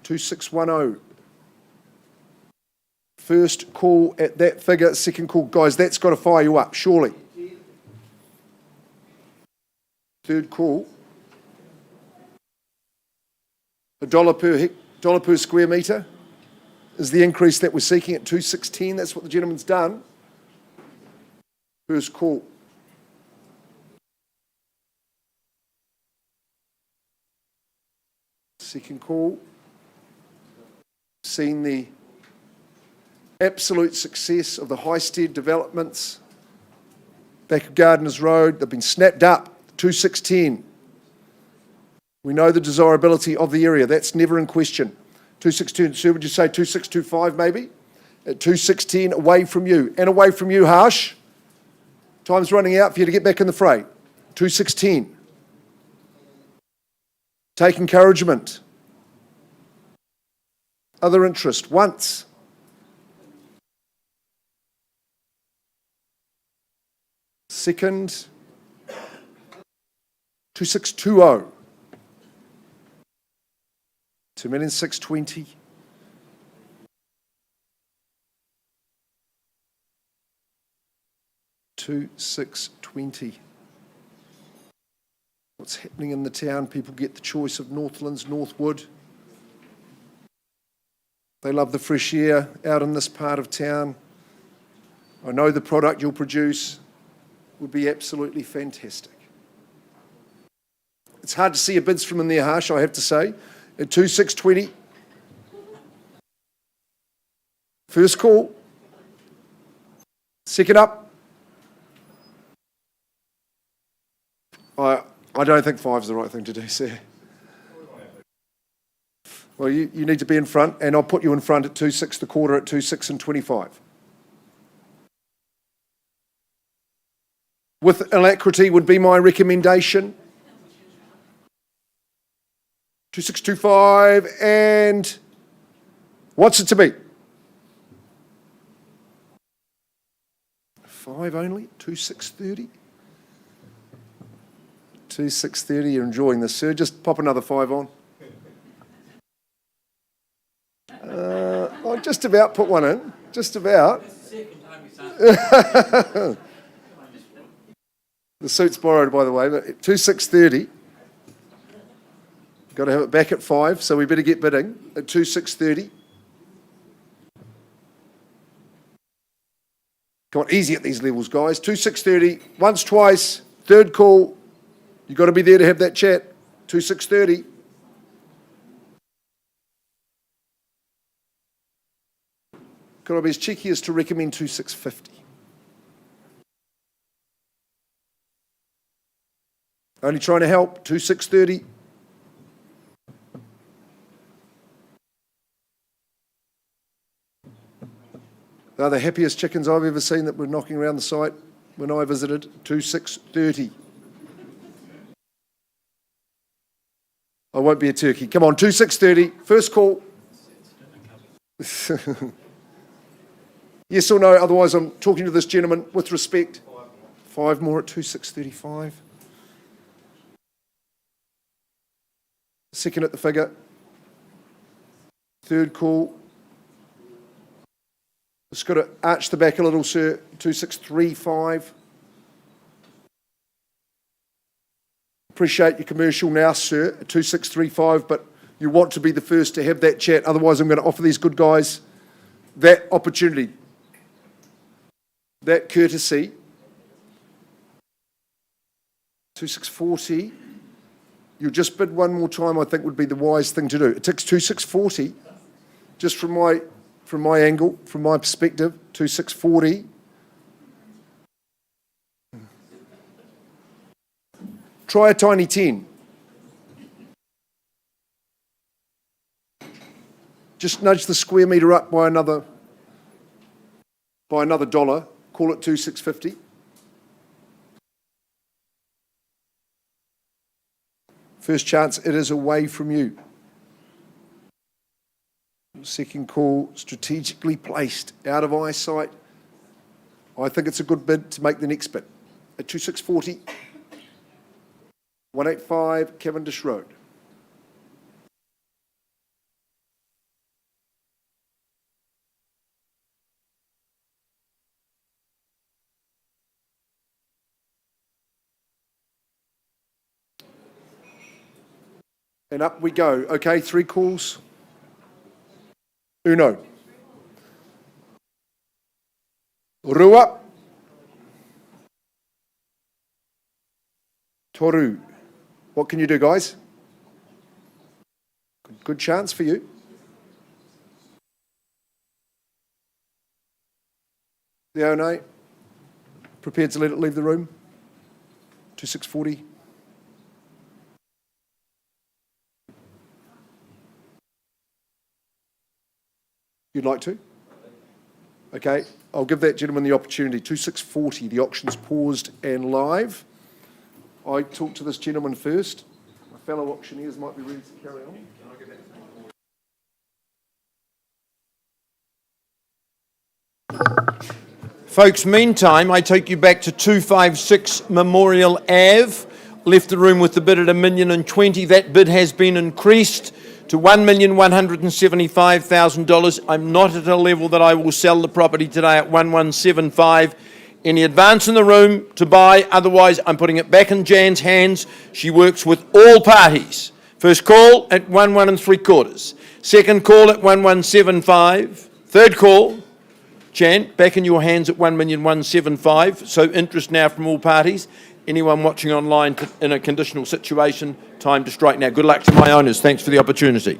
2.610. First call at that figure. Second call. Guys, that's got to fire you up, surely. Third call. $1 per square metre is the increase that we're seeking at 2.610. That's what the gentleman's done. First call. Second call. Seen the absolute success of the Highstead developments. Back of Gardeners Road, they've been snapped up. 2.610. We know the desirability of the area. That's never in question. 2.610. Sir, would you say 2.625 maybe? At 2.610, away from you. And away from you, Harsh. Time's running out for you to get back in the fray. 2.610. Take encouragement. Other interest. Once. Second. 2.620. 2,620,000. 2,620. What's happening in the town? People get the choice of Northlands, Northwood. They love the fresh air out in this part of town. I know the product you'll produce would be absolutely fantastic. It's hard to see a bids from in there, Harsh, I have to say. At 2.620. First call. Second up. I don't think 5's the right thing to do, sir. Well, you need to be in front, and I'll put you in front at 2.6 the quarter at 2.625. With alacrity would be my recommendation. 2.625, and what's it to be? 5 only, 2.630. 2.630, you're enjoying this, sir. Just pop another 5 on. I'll just about put one in. Just about. The suit's borrowed, by the way, but at 2.630. Got to have it back at 5, so we better get bidding at 2.630. Come on, easy at these levels, guys. 2.630, once, twice, third call. You've got to be there to have that chat. 2.630. Could I be as cheeky as to recommend 2650? Only trying to help, 2630. They're the happiest chickens I've ever seen that were knocking around the site when I visited, 2630. I won't be a turkey. Come on, 2630, first call. Yes or no, otherwise I'm talking to this gentleman with respect. 5 more at 2635. Second at the figure. Third call. Just got to arch the back a little, sir. 2635. Appreciate your commercial now, sir, at 2635, but you want to be the first to have that chat. Otherwise, I'm going to offer these good guys that opportunity, that courtesy. 2640. You'll just bid one more time, I think would be the wise thing to do. It takes 2640, just from my angle, from my perspective, 2640. Try a tiny 10. Just nudge the square metre up by another dollar. Call it 2650. First chance, it is away from you. Second call, strategically placed, out of eyesight. I think it's a good bid to make the next bid. At 2640, 185 Cavendish Road. And up we go. Okay, 3 calls. Uno. Rua. Toru. What can you do, guys? Good chance for you. Leone. Prepared to let it leave the room. 2640. You'd like to? Okay, I'll give that gentleman the opportunity. 2640, the auction's paused and live. I talk to this gentleman first. My fellow auctioneers might be ready to carry on. Folks, meantime, I take you back to 256 Memorial Ave. Left the room with the bid at $1,020,000. That bid has been increased to $1,175,000. I'm not at a level that I will sell the property today at 1,175. Any advance in the room to buy? Otherwise, I'm putting it back in Jan's hands. She works with all parties. First call at 1 3/4. Second call at 1,175. Third call, Jan, back in your hands at 1,175,000. So interest now from all parties. Anyone watching online in a conditional situation, time to strike now. Good luck to my owners. Thanks for the opportunity.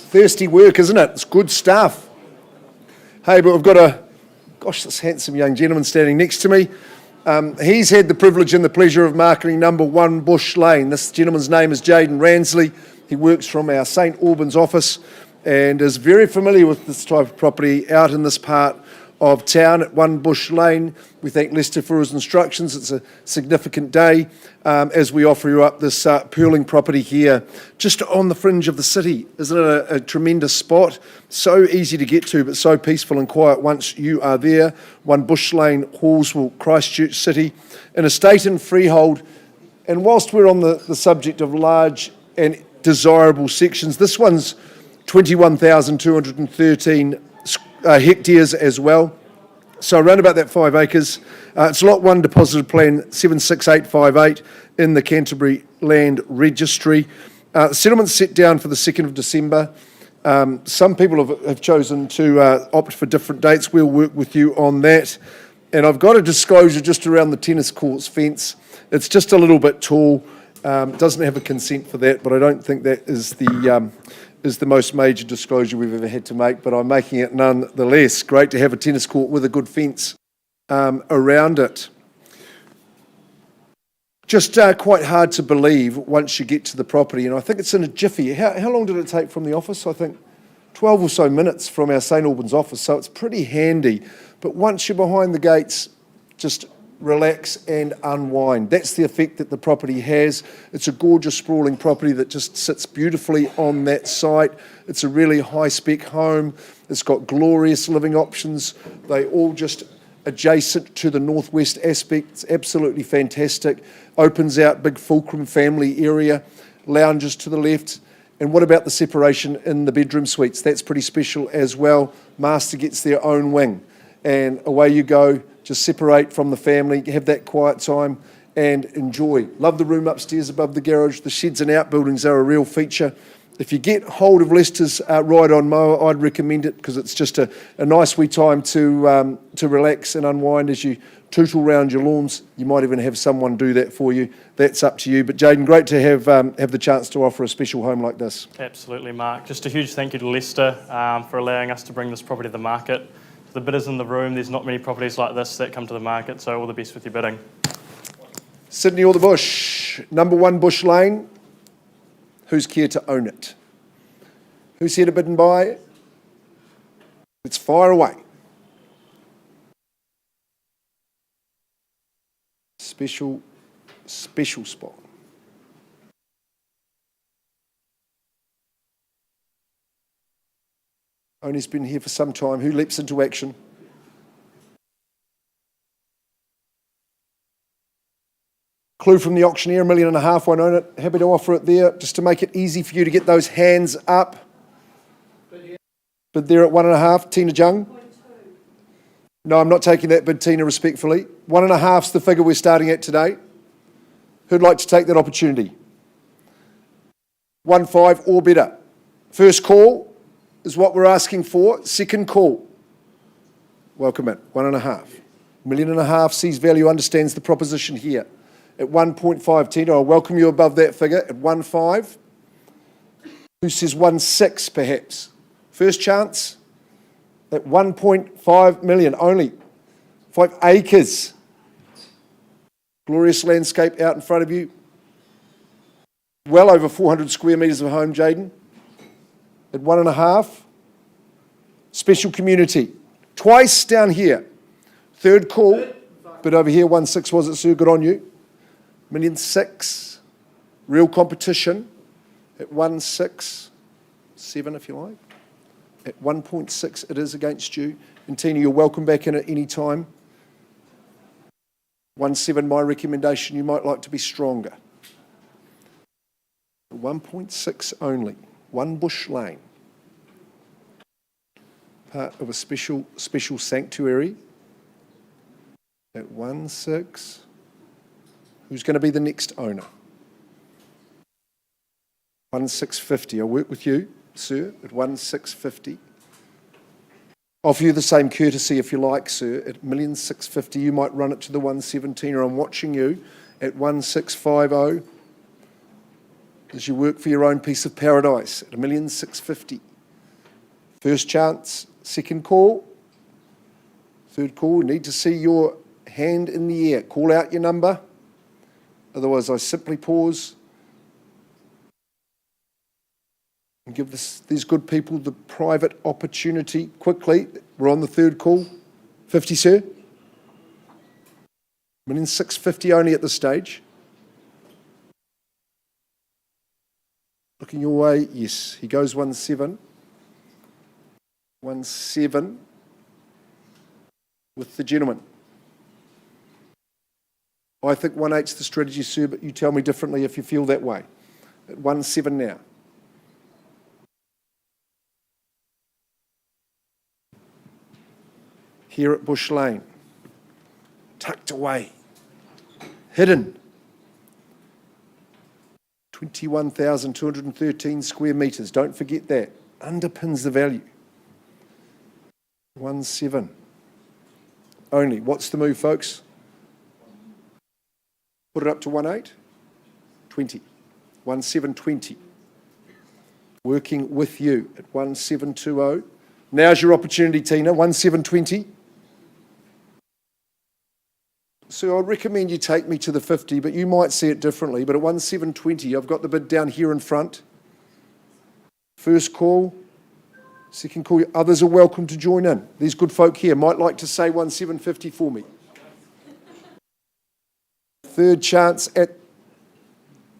thirsty work, isn't it? It's good stuff. Hey, but we've got this handsome young gentleman standing next to me. He's had the privilege and the pleasure of marketing number 1 Bush Lane. This gentleman's name is Jaden Ransley. He works from our St Albans office and is very familiar with this type of property out in this part of town at 1 Bush Lane. We thank Lester for his instructions. It's a significant day as we offer you up this purling property here, just on the fringe of the city. Isn't it a tremendous spot? So easy to get to, but so peaceful and quiet once you are there. 1 Bush Lane, Hallsville, Christchurch City, an estate and freehold. And whilst we're on the subject of large and desirable sections, this one's 21,213 hectares as well. So around about that 5 acres. It's Lot 1 Deposited Plan 76858 in the Canterbury Land Registry. The settlement's set down for the 2nd of December. Some people have chosen to opt for different dates. We'll work with you on that. And I've got a disclosure just around the tennis courts fence. It's just a little bit tall. Doesn't have a consent for that, but I don't think that is the most major disclosure we've ever had to make, but I'm making it nonetheless. Great to have a tennis court with a good fence around it. Just quite hard to believe once you get to the property, and I think it's in a jiffy. How long did it take from the office? I think 12 or so minutes from our St Albans office, so it's pretty handy. But once you're behind the gates, just relax and unwind. That's the effect that the property has. It's a gorgeous sprawling property that just sits beautifully on that site. It's a really high-spec home. It's got glorious living options. They all just adjacent to the northwest aspect. It's absolutely fantastic. Opens out big fulcrum family area, lounges to the left. And what about the separation in the bedroom suites? That's pretty special as well. Master gets their own wing. And away you go. Just separate from the family, have that quiet time and enjoy. Love the room upstairs above the garage. The sheds and outbuildings are a real feature. If you get hold of Lester's ride-on mower, I'd recommend it because it's just a nice wee time to relax and unwind as you tootle round your lawns. You might even have someone do that for you. That's up to you. But Jaden, great to have the chance to offer a special home like this. Absolutely, Mark. Just a huge thank you to Lester for allowing us to bring this property to the market. The bidders in the room, there's not many properties like this that come to the market, so all the best with your bidding. Sydney or the bush, number 1 Bush Lane. Who's care to own it? Who's here to bid and buy? Let's fire away. Special spot. Owner's been here for some time. Who leaps into action? Clue from the auctioneer, $1.5 million, won't own it. Happy to offer it there, just to make it easy for you to get those hands up. Bid there at 1.5, Tina Jung. No, I'm not taking that bid, Tina, respectfully. 1.5's the figure we're starting at today. Who'd like to take that opportunity? 1.5 or better. First call is what we're asking for. Second call. Welcome in. 1.5. $1.5 million sees value, understands the proposition here. At 1.5, Tina, I'll welcome you above that figure. At 1.5. Who says 1.6 perhaps? First chance. At 1.5 million only. 5 acres. Glorious landscape out in front of you. Well over 400 square metres of home, Jaden. At 1.5. Special community. Twice down here. Third call. But over here, 1.6 was it, Sue? Good on you. $1.6 million. Real competition. At 1.6. 7 if you like. At 1.6 it is against you. And Tina, you're welcome back in at any time. 1.7, my recommendation, you might like to be stronger. 1.6 only. 1 Bush Lane. Part of a special sanctuary. At 1.6. Who's going to be the next owner? 1.650. I'll work with you, sir, at 1.650. Offer you the same courtesy if you like, sir. At $1.650, you might run it to the 1.17, or I'm watching you at 1.650 as you work for your own piece of paradise at $1.650. First chance, second call, third call. Need to see your hand in the air. Call out your number. Otherwise, I simply pause and give these good people the private opportunity quickly. We're on the third call. 50, sir? 1,650,000 only at this stage. Looking your way, yes. He goes 1-7. 1-7 with the gentleman. I think 1-8's the strategy, sir, but you tell me differently if you feel that way. At 1-7 now. Here at Bush Lane. Tucked away. Hidden. 21,213 square metres. Don't forget that. Underpins the value. 1-7. Only. What's the move, folks? Put it up to 1-8. 20. 1-7-20. Working with you at 1-7-20. Now's your opportunity, Tina. 1-7-20. So I'd recommend you take me to the 50, but you might see it differently. But at 1-7-20, I've got the bid down here in front. First call, second call. Others are welcome to join in. These good folk here might like to say 1-7-50 for me. Third chance at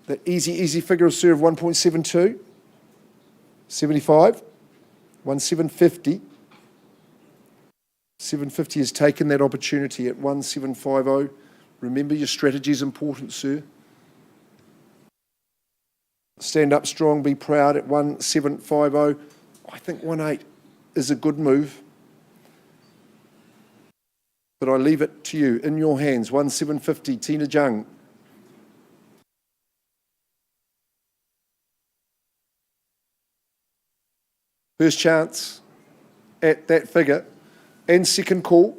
the easy figure of serve 1.72. 75. 1-7-50. 750 has taken that opportunity at 1-7-50. Remember, your strategy is important, sir. Stand up strong, be proud at 1-7-50. I think 1-8 is a good move. But I leave it to you, in your hands. 1-7-50, Tina Jung. First chance at that figure. And second call.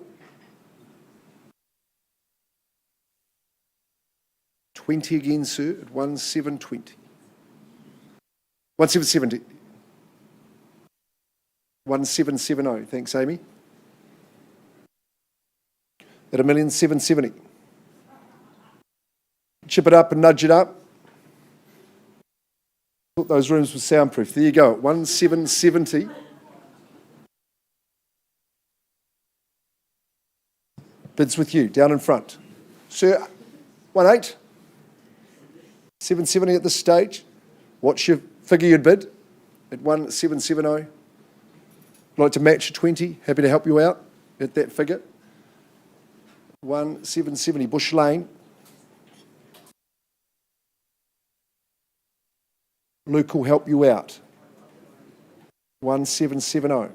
20 again, sir, at 1-7-20. 1-7-70. 1-7-70. Thanks, Amy. At 1,770,000. Chip it up and nudge it up. Thought those rooms were soundproof. There you go. 1-7-70. Bids with you, down in front. Sir, 1-8. 770 at this stage. What's your figure you'd bid? At 1-770. Like to match 20. Happy to help you out at that figure. 1-770, Bush Lane. Luke will help you out. 1-770.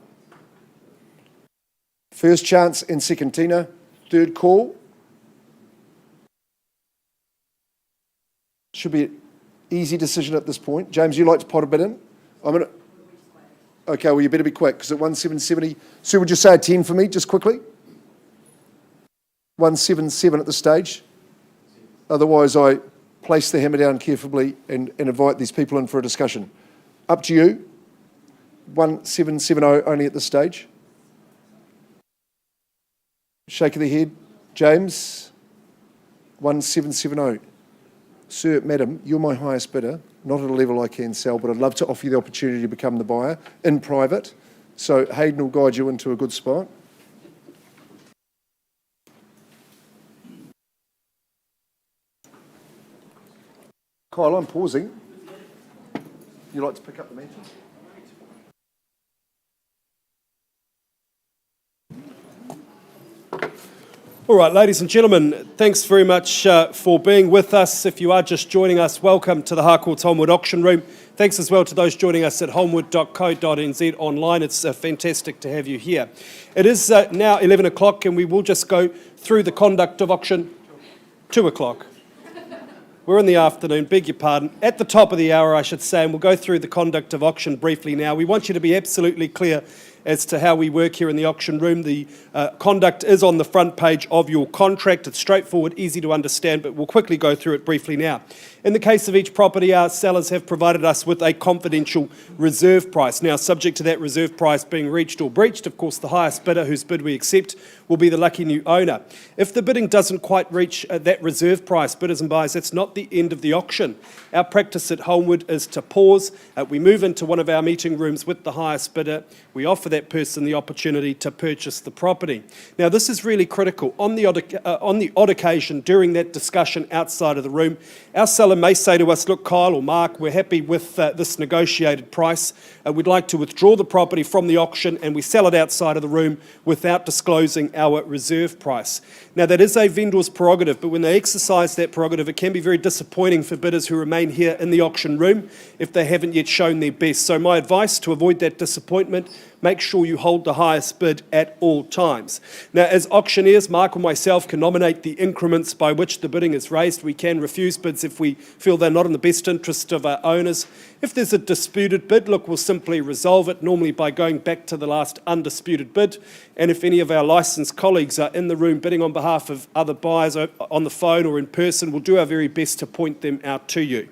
First chance and second, Tina. Third call. Should be an easy decision at this point. James, you like to pot a bit in? Okay, well, you better be quick, because at 1-770, Sue, would you say a 10 for me, just quickly? 1-7-7 at this stage. Otherwise, I place the hammer down carefully and invite these people in for a discussion. Up to you. 1-7-7-0 only at this stage. Shake of the head. James, 1-7-7-0. Sir, madam, you're my highest bidder, not at a level I can sell, but I'd love to offer you the opportunity to become the buyer in private. So Hayden will guide you into a good spot. Kyle, I'm pausing. You like to pick up the mantle? All right, ladies and gentlemen, thanks very much for being with us. If you are just joining us, welcome to the Harcourt's Holmwood Auction Room. Thanks as well to those joining us at holmwood.co.nz online. It's fantastic to have you here. It is now 11 o'clock and we will just go through the conduct of auction. 2 o'clock. We're in the afternoon, beg your pardon. At the top of the hour, I should say, and we'll go through the conduct of auction briefly now. We want you to be absolutely clear as to how we work here in the auction room. The conduct is on the front page of your contract. It's straightforward, easy to understand, but we'll quickly go through it briefly now. In the case of each property, our sellers have provided us with a confidential reserve price. Now, subject to that reserve price being reached or breached, of course, the highest bidder whose bid we accept will be the lucky new owner. If the bidding doesn't quite reach that reserve price, bidders and buyers, that's not the end of the auction. Our practice at Holmwood is to pause. We move into one of our meeting rooms with the highest bidder. We offer that person the opportunity to purchase the property. Now, this is really critical. On the odd occasion, during that discussion outside of the room, our seller may say to us, look, Kyle or Mark, we're happy with this negotiated price. We'd like to withdraw the property from the auction and we sell it outside of the room without disclosing our reserve price. Now, that is a vendor's prerogative, but when they exercise that prerogative, it can be very disappointing for bidders who remain here in the auction room if they haven't yet shown their best. So my advice to avoid that disappointment, make sure you hold the highest bid at all times. Now, as auctioneers, Mark or myself can nominate the increments by which the bidding is raised. We can refuse bids if we feel they're not in the best interest of our owners. If there's a disputed bid, look, we'll simply resolve it, normally by going back to the last undisputed bid. And if any of our licensed colleagues are in the room bidding on behalf of other buyers on the phone or in person, we'll do our very best to point them out to you.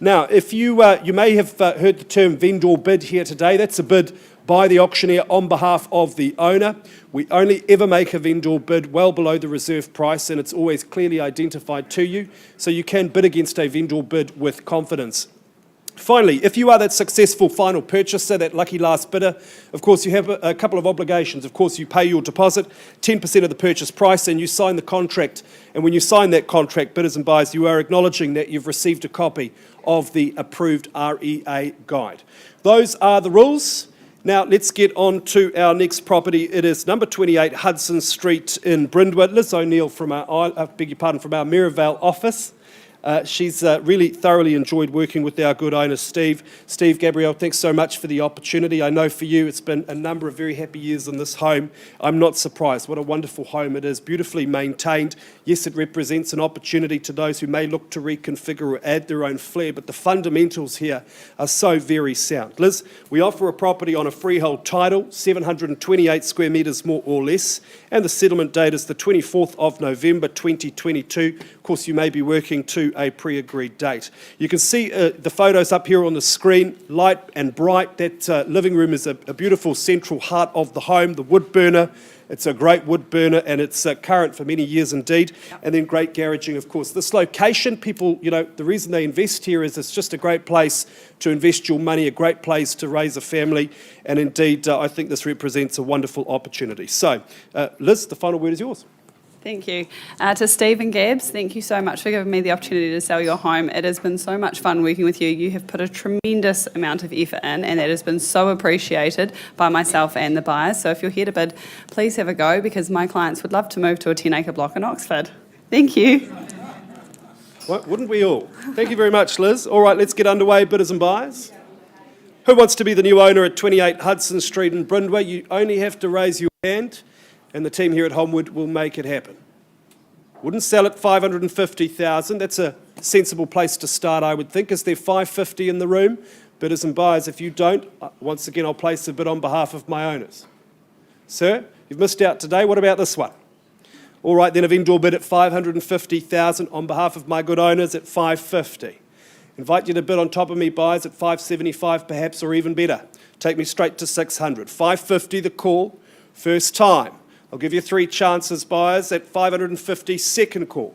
Now, if you may have heard the term vendor bid here today. That's a bid by the auctioneer on behalf of the owner. We only ever make a vendor bid well below the reserve price, and it's always clearly identified to you, so you can bid against a vendor bid with confidence. Finally, if you are that successful final purchaser, that lucky last bidder, of course you have a couple of obligations. Of course, you pay your deposit, 10% of the purchase price, and you sign the contract. And when you sign that contract, bidders and buyers, you are acknowledging that you've received a copy of the approved REA guide. Those are the rules. Now, let's get on to our next property. It is number 28 Hudson Street in Brindwood. Liz O'Neill from our Maryvale office. She's really thoroughly enjoyed working with our good owner, Steve. Steve, Gabrielle, thanks so much for the opportunity. I know for you it's been a number of very happy years in this home. I'm not surprised. What a wonderful home it is, beautifully maintained. Yes, it represents an opportunity to those who may look to reconfigure or add their own flair, but the fundamentals here are so very sound. Liz, we offer a property on a freehold title, 728 square metres more or less, and the settlement date is the 24th of November 2022. Of course, you may be working to a pre-agreed date. You can see the photos up here on the screen, light and bright. That living room is a beautiful central heart of the home, the wood burner. It's a great wood burner and it's current for many years indeed. And then great garaging, of course. This location, people, the reason they invest here is it's just a great place to invest your money, a great place to raise a family. And indeed, I think this represents a wonderful opportunity. So, Liz, the final word is yours. Thank you. To Steve and Gabs, thank you so much for giving me the opportunity to sell your home. It has been so much fun working with you. You have put a tremendous amount of effort in, and that has been so appreciated by myself and the buyers. So if you're here to bid, please have a go, because my clients would love to move to a 10-acre block in Oxford. Thank you. Well, wouldn't we all? Thank you very much, Liz. All right, let's get underway, bidders and buyers. Who wants to be the new owner at 28 Hudson Street in Brindwood? You only have to raise your hand, and the team here at Holmwood will make it happen. Wouldn't sell at $550,000. That's a sensible place to start, I would think. Is there $550 in the room? Bidders and buyers, if you don't, once again, I'll place a bid on behalf of my owners. Sir, you've missed out today. What about this one? All right, then a vendor bid at $550,000 on behalf of my good owners at $550. Invite you to bid on top of me, buyers, at $575 perhaps, or even better. Take me straight to $600. $550 the call, first time. I'll give you 3 chances, buyers, at $550, second call.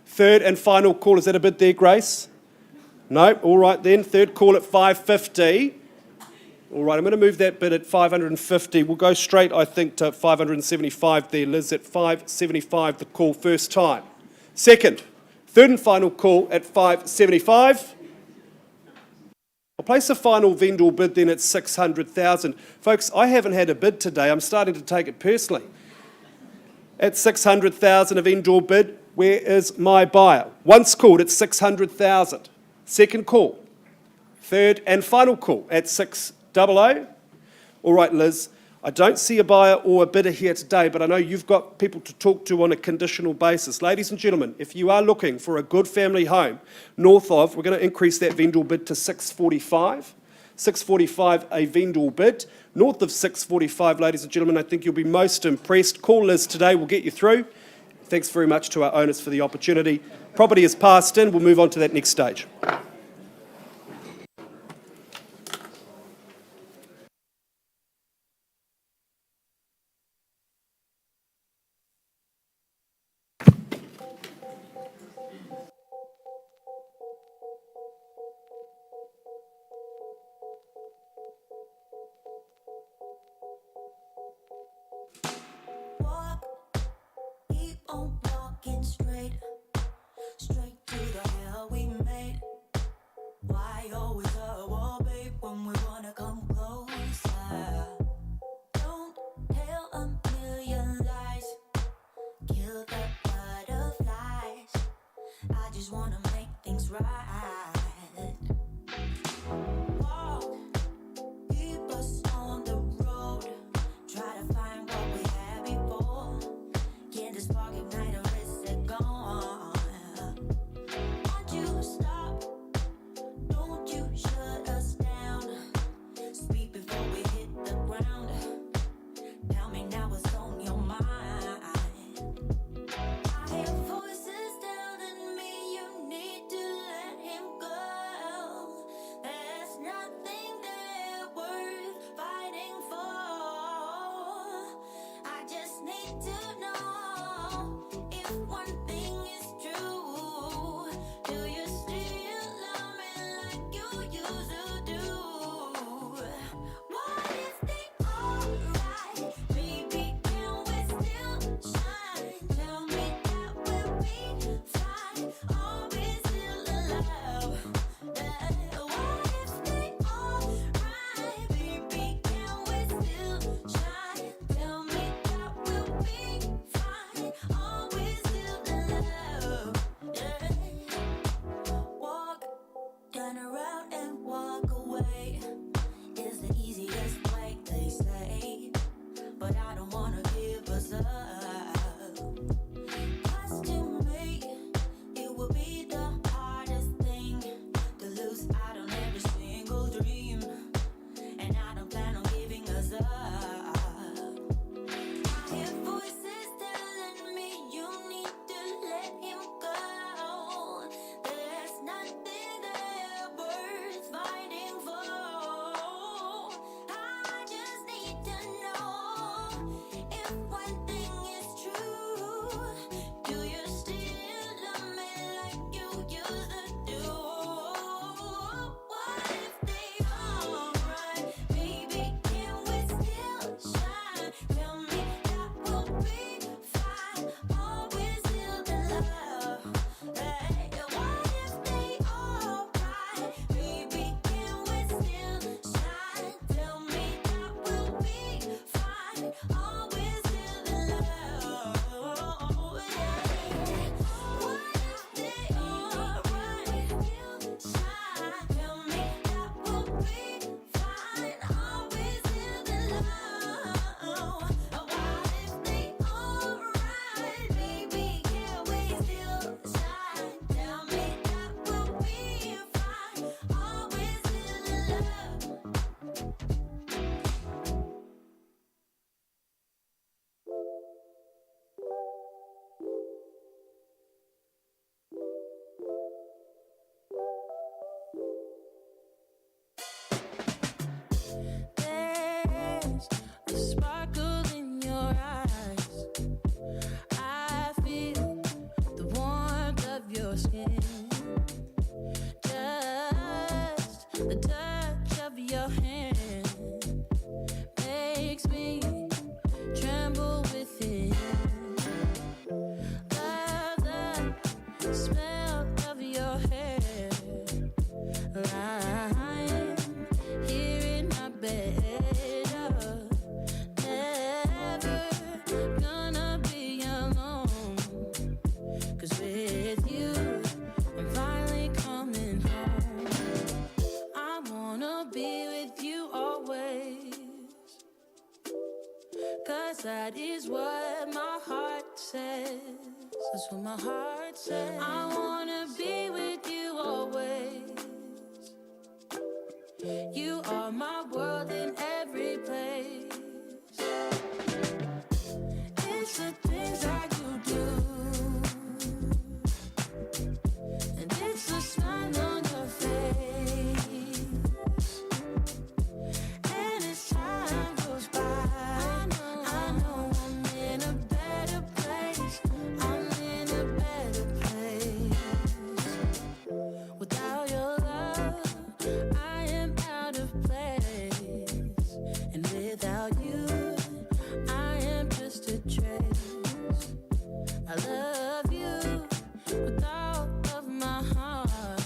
Third and final call. Is that a bid there, Grace? No? All right then. Third call at $550. All right, I'm going to move that bid at $550. We'll go straight, I think, to $575 there, Liz, at $575 the call, first time. Second. Third and final call at $575. I'll place a final vendor bid then at $600,000. Folks, I haven't had a bid today. I'm starting to take it personally. At $600,000 a vendor bid, where is my buyer? Once called at $600,000. Second call. Third and final call at $600,000. All right, Liz, I don't see a buyer or a bidder here today, but I know you've got people to talk to on a conditional basis. Ladies and gentlemen, if you are looking for a good family home north of, we're going to increase that vendor bid to $645. 645, a vendor bid. North of 645, ladies and gentlemen, I think you'll be most impressed. Call Liz today, we'll get you through. Thanks very much to our owners for the opportunity. Property is passed in, we'll move on to that next stage. Keep on walking straight to the hell we made. Why always a wall, babe, when we wanna come closer? Don't tell a million lies, kill the butterflies. I just wanna make things right. Walk, keep us on the road. Try to find what we had before. Can this spark ignite or is it gone? Won't you stop? Don't you shut us down. Speak before we hit the ground. Tell me now what's on your mind. I hear voices telling me you need to let him go. There's nothing there worth fighting for. I just need to know if one thing is true. Do you still love me like you used to do? What if they alright? Baby, can we still shine? Tell me that we'll be fine. Are we still alive? What if they alright? Baby, can we still shine? Tell me that we'll be fine. Are we still alive? Walk, turn around and walk away is the easiest way, they say. But I don't wanna give us up. 'Cause to me, it would be the hardest thing to lose out on every single dream. And I don't plan on giving us up. I hear voices telling me you need to let him go. There's nothing there worth fighting for. I just need to know if one thing is true. Do you still love me like you used to do? What if they alright? Baby, can we still shine? Tell me that we'll be fine. Are we still in love? Hey, what if they alright? Baby, can we still shine? Tell me that we'll be fine. Are we still in love? What if they alright? Shine. Tell me that we'll be fine. Are we still in love? What if they alright? Baby, can we still shine? Tell me that we'll be fine. Are we still in love? There's a sparkle in your eyes. I feel the warmth of your skin. Just the touch of your hand makes me tremble within. Love the smell of your hair. Lying here in my bed. Never gonna be alone. 'Cause with you, I'm finally coming home. I wanna be with you always. 'Cause that is what my heart says. That's what my heart says. I wanna be with you always. You are my world in every place. It's the things that you do, and it's the smile on your face. And as time goes by, I know I'm in a better place. I'm in a better place. Without your love, I am out of place. And without you, I am just a trace. I love you with all of my heart.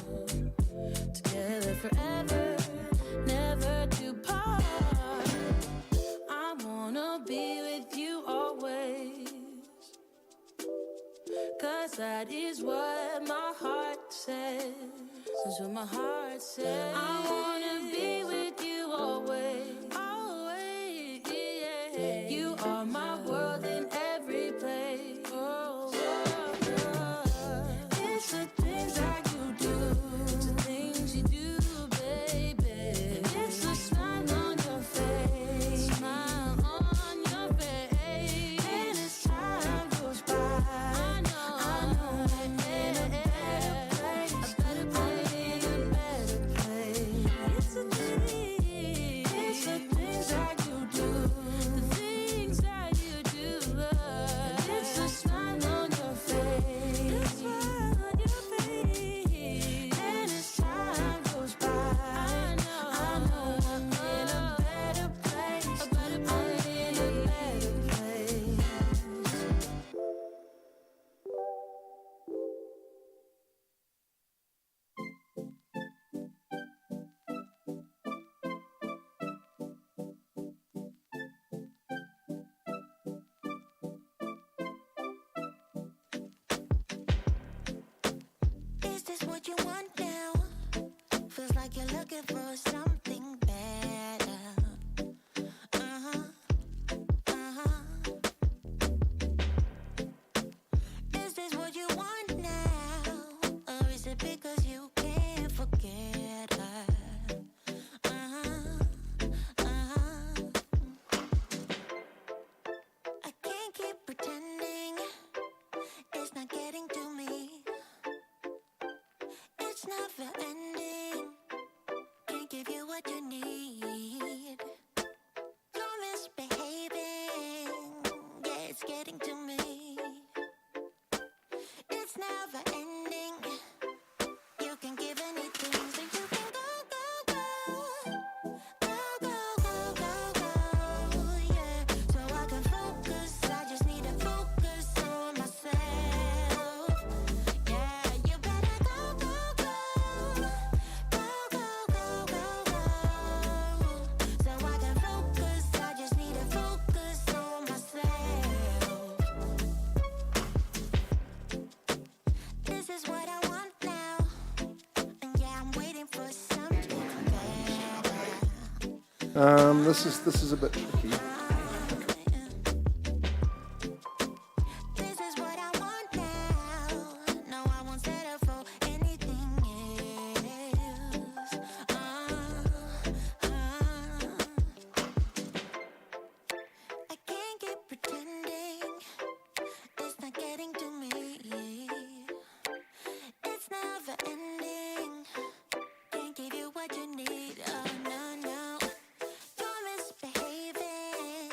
Together forever, never to part. I wanna be with you always, 'cause that is what my heart says. That's what my heart says. I wanna be with you always, always, yeah. You are my world in every place. Oh, oh, oh. It's the things that you do, it's the things you do, baby. And it's the smile on your face, smile on your face. And as time goes by, I know I'm in a better place. I'm in a better place. It's the things that you do, the things that you do. And it's the smile on your face, the smile on your face. And as time goes by, I know I'm in a better place. I'm in a better place. Is this what you want now? Feels like you're looking for something better. Uh-huh, uh-huh. Is this what you want now? Or is it because you can't forget her? Uh-huh, uh-huh. I can't keep pretending it's not getting to me. It's never ending. Can't give you what you need. You're misbehaving. Yeah, it's getting to me. It's never ending. You can give anything, so you can go, go, go. Go, go, go, go, go. Yeah, so I can focus. I just need to focus on myself. Yeah, you better go, go, go. Go, go, go, go, go. So I can focus. I just need to focus on myself. This is what I want now. And yeah, I'm waiting for something better. This is a bit tricky. This is what I want now. No, I won't settle for anything else. I can't keep pretending it's not getting to me. It's never ending. Can't give you what you need. Oh no, no. You're misbehaving.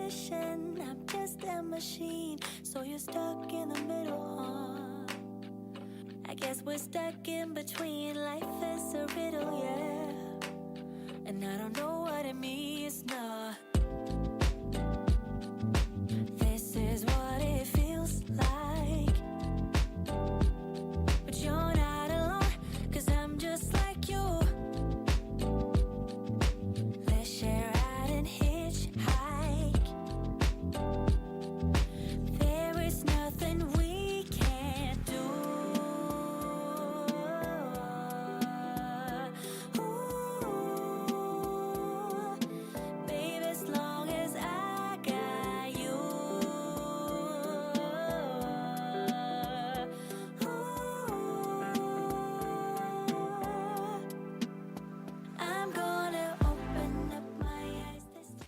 position. I'm just a machine, so you're stuck in the middle, huh? I guess we're stuck in between. Life is a riddle, yeah. And I don't know what it means, no. This is what it feels like. But you're not alone, 'cause I'm just like you. Let's share out and hitchhike. There is nothing we can't do. Ooh, babe, as long as I got you. I'm gonna open up my eyes this time.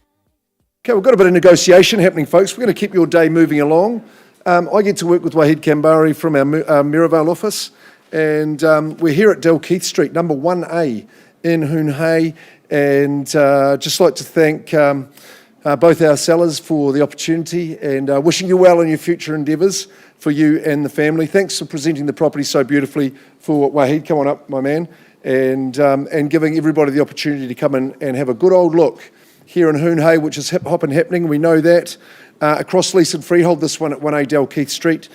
Okay, we've got a bit of negotiation happening, folks. We're going to keep your day moving along. I get to work with Wahid Kambari from our Mirabelle office, and we're here at Dalkeith Street, number 1A in Hoonhay, and just like to thank both our sellers for the opportunity and wishing you well in your future endeavours for you and the family. Thanks for presenting the property so beautifully for Wahid. Come on up, my man, and giving everybody the opportunity to come in and have a good old look here in Hoonhay, which is hip-hop and happening. We know that. Across lease and freehold, this one at 1A Dalkeith Street.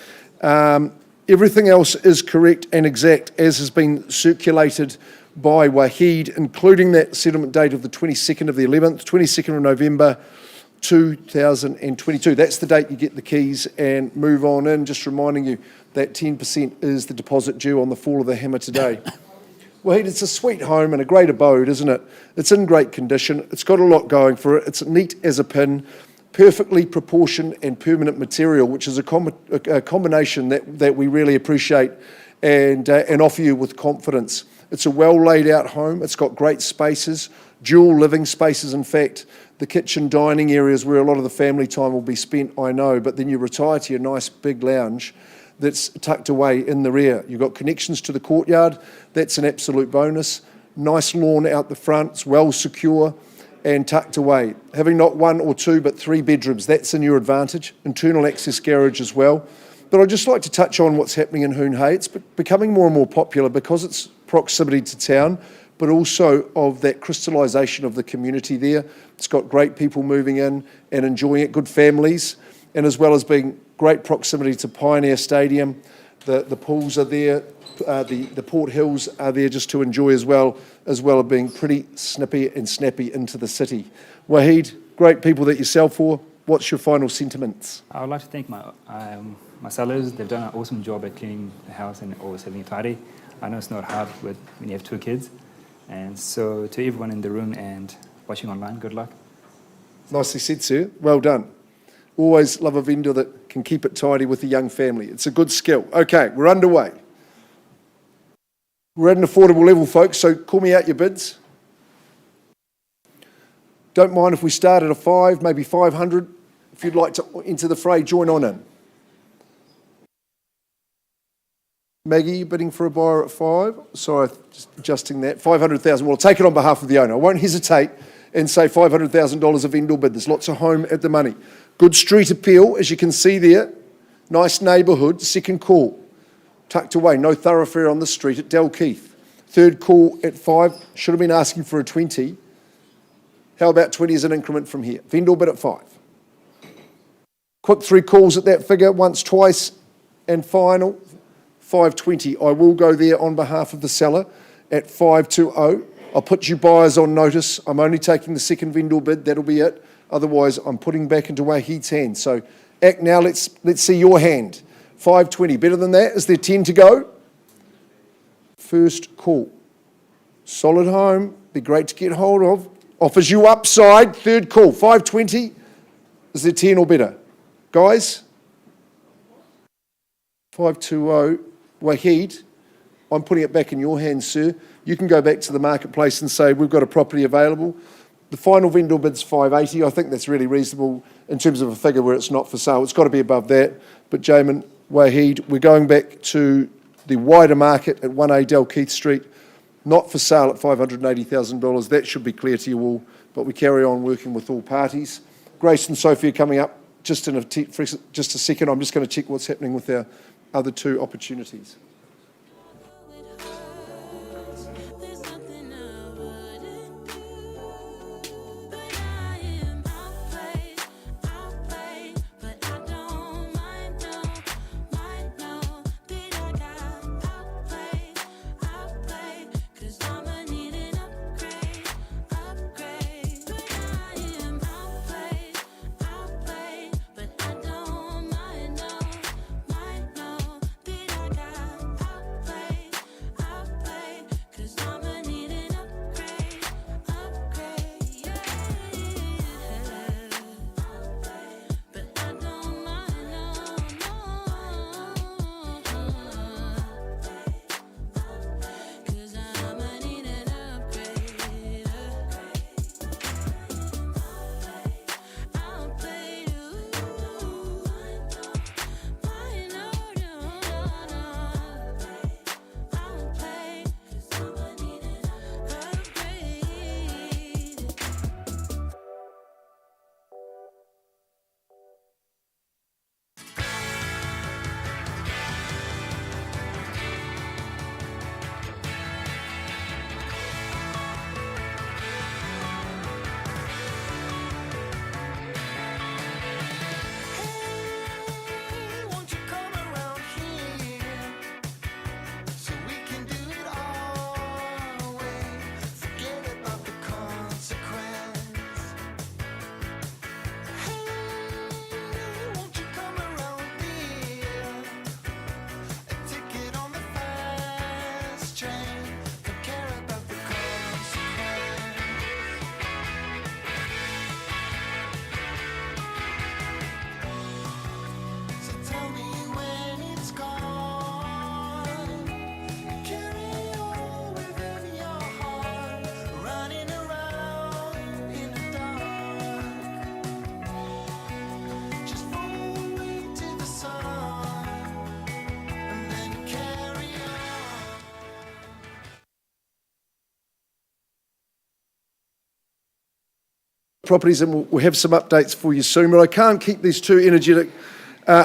Everything else is correct and exact as has been circulated by Wahid, including that settlement date of the 22nd of the 11th, 22nd of November 2022. That's the date you get the keys and move on in. Just reminding you that 10% is the deposit due on the fall of the hammer today. Wahid, it's a sweet home and a great abode, isn't it? It's in great condition. It's got a lot going for it. It's neat as a pin, perfectly proportioned and permanent material, which is a combination that we really appreciate and offer you with confidence. It's a well laid out home. It's got great spaces, dual living spaces. In fact, the kitchen dining areas where a lot of the family time will be spent, I know, but then you retire to your nice big lounge that's tucked away in the rear. You've got connections to the courtyard. That's an absolute bonus. Nice lawn out the front. It's well secure and tucked away. Having not one or two but three bedrooms, that's in your advantage. Internal access garage as well. But I'd just like to touch on what's happening in Hoonhay. It's becoming more and more popular because it's proximity to town, but also of that crystallisation of the community there. It's got great people moving in and enjoying it, good families, and as well as being great proximity to Pioneer Stadium. The pools are there, the Port Hills are there just to enjoy as well as being pretty snippy and snappy into the city. Wahid, great people that you sell for. What's your final sentiments? I would like to thank my sellers. They've done an awesome job at cleaning the house and always having it tidy. I know it's not hard when you have two kids. And so to everyone in the room and watching online, good luck. Nicely said, sir. Well done. Always love a vendor that can keep it tidy with a young family. It's a good skill. Okay, we're underway. We're at an affordable level, folks, so call me out your bids. Don't mind if we start at a 5, maybe 500. If you'd like to enter the fray, join on in. Maggie, you bidding for a buyer at 5? Sorry, just adjusting that. 500,000. Well, I'll take it on behalf of the owner. I won't hesitate and say $500,000 a vendor bid. There's lots of home at the money. Good street appeal, as you can see there. Nice neighbourhood. Second call. Tucked away. No thoroughfare on the street at Dalkeith. Third call at 5. Should have been asking for a 20. How about 20 as an increment from here? Vendor bid at 5. Quick 3 calls at that figure. Once, twice, and final. 520. I will go there on behalf of the seller at 520. I'll put you buyers on notice. I'm only taking the second vendor bid. That'll be it. Otherwise, I'm putting back into Wahid's hand. So act now. Let's see your hand. 520. Better than that? Is there 10 to go? First call. Solid home. Be great to get hold of. Offers you upside. Third call. 520. Is there 10 or better? Guys? 520. Wahid, I'm putting it back in your hands, sir. You can go back to the marketplace and say, we've got a property available. The final vendor bid's 580. I think that's really reasonable in terms of a figure where it's not for sale. It's got to be above that. But Jamin, Wahid, we're going back to the wider market at 1A Dalkeith Street, not for sale at $580,000. That should be clear to you all, but we carry on working with all parties. Grace and Sophie are coming up just in just a second. I'm just going to check what's happening with our other two opportunities. There's nothing I wouldn't do, but I am outplayed, but I don't mind, no, that I got outplayed, 'cause I'ma need an upgrade, but I am outplayed, but I don't mind, no, that I got outplayed, 'cause I'ma need an upgrade, yeah. But I don't mind, no, 'cause I'ma need an upgrade, outplayed, Won't you come around here so we can do it our way? Forget about the consequence. Hey, won't you come around here? A ticket on the fast train. Don't care about the consequence. So tell me when it's gone. Carry on within your heart, running around in the dark. Just fall away to the sun, and then carry on. Properties, and we'll have some updates for you soon, but I can't keep these two energetic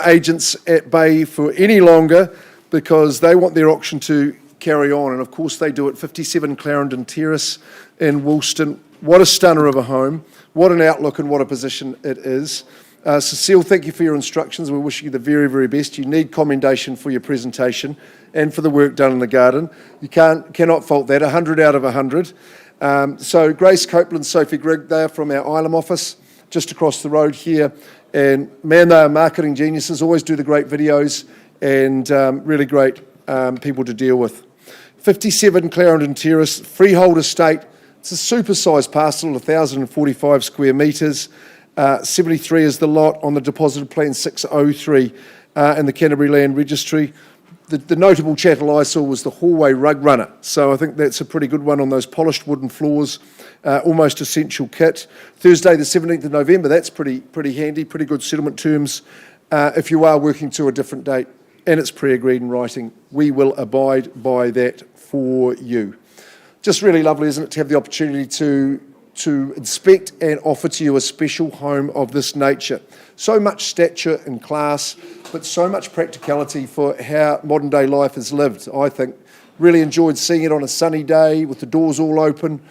agents at bay for any longer because they want their auction to carry on, and of course they do at 57 Clarendon Terrace in Woolston. What a stunner of a home, what an outlook and what a position it is. Cecile, thank you for your instructions. We're wishing you the very, very best. You need commendation for your presentation and for the work done in the garden. You cannot fault that, 100 out of 100. So Grace Copeland, Sophie Grigg, they are from our Ilam office, just across the road here. And man, they are marketing geniuses, always do the great videos and really great people to deal with. 57 Clarendon Terrace, freehold estate. It's a super-sized parcel, 1,045 square metres. 73 is the lot on the deposited plan 603 in the Canterbury Land Registry. The notable chattel I saw was the hallway rug runner. So I think that's a pretty good one on those polished wooden floors, almost essential kit. Thursday the 17th of November, that's pretty handy, pretty good settlement terms if you are working to a different date and it's pre-agreed in writing. We will abide by that for you. Just really lovely, isn't it, to have the opportunity to inspect and offer to you a special home of this nature. So much stature and class, but so much practicality for how modern day life is lived, I think. Really enjoyed seeing it on a sunny day with the doors all open,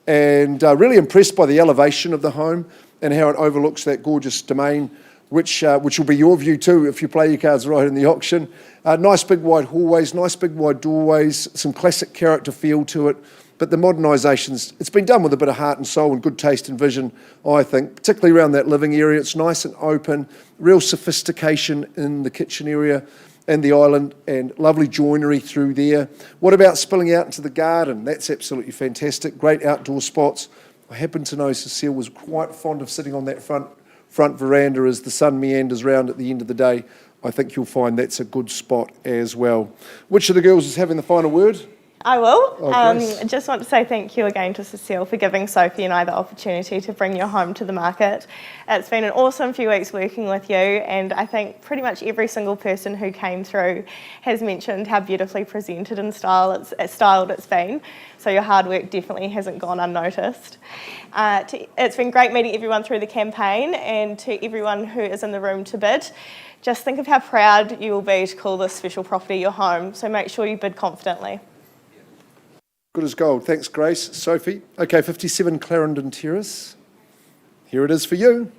and really impressed by the elevation of the home and how it overlooks that gorgeous domain, which will be your view too if you play your cards right in the auction. Nice big wide hallways, nice big wide doorways, some classic character feel to it. But the modernisations, it's been done with a bit of heart and soul and good taste and vision, I think, particularly around that living area. It's nice and open, real sophistication in the kitchen area and the island, and lovely joinery through there. What about spilling out into the garden? That's absolutely fantastic. Great outdoor spots. I happen to know Cecile was quite fond of sitting on that front veranda as the sun meanders round at the end of the day. I think you'll find that's a good spot as well. Which of the girls is having the final word? I will. Grace. I just want to say thank you again to Cecile for giving Sophie and I the opportunity to bring your home to the market. It's been an awesome few weeks working with you, and I think pretty much every single person who came through has mentioned how beautifully presented and styled it's been. So your hard work definitely hasn't gone unnoticed. It's been great meeting everyone through the campaign, and to everyone who is in the room to bid. Just think of how proud you will be to call this special property your home, so make sure you bid confidently. Good as gold. Thanks, Grace. Sophie. Okay, 57 Clarendon Terrace. Here it is for you.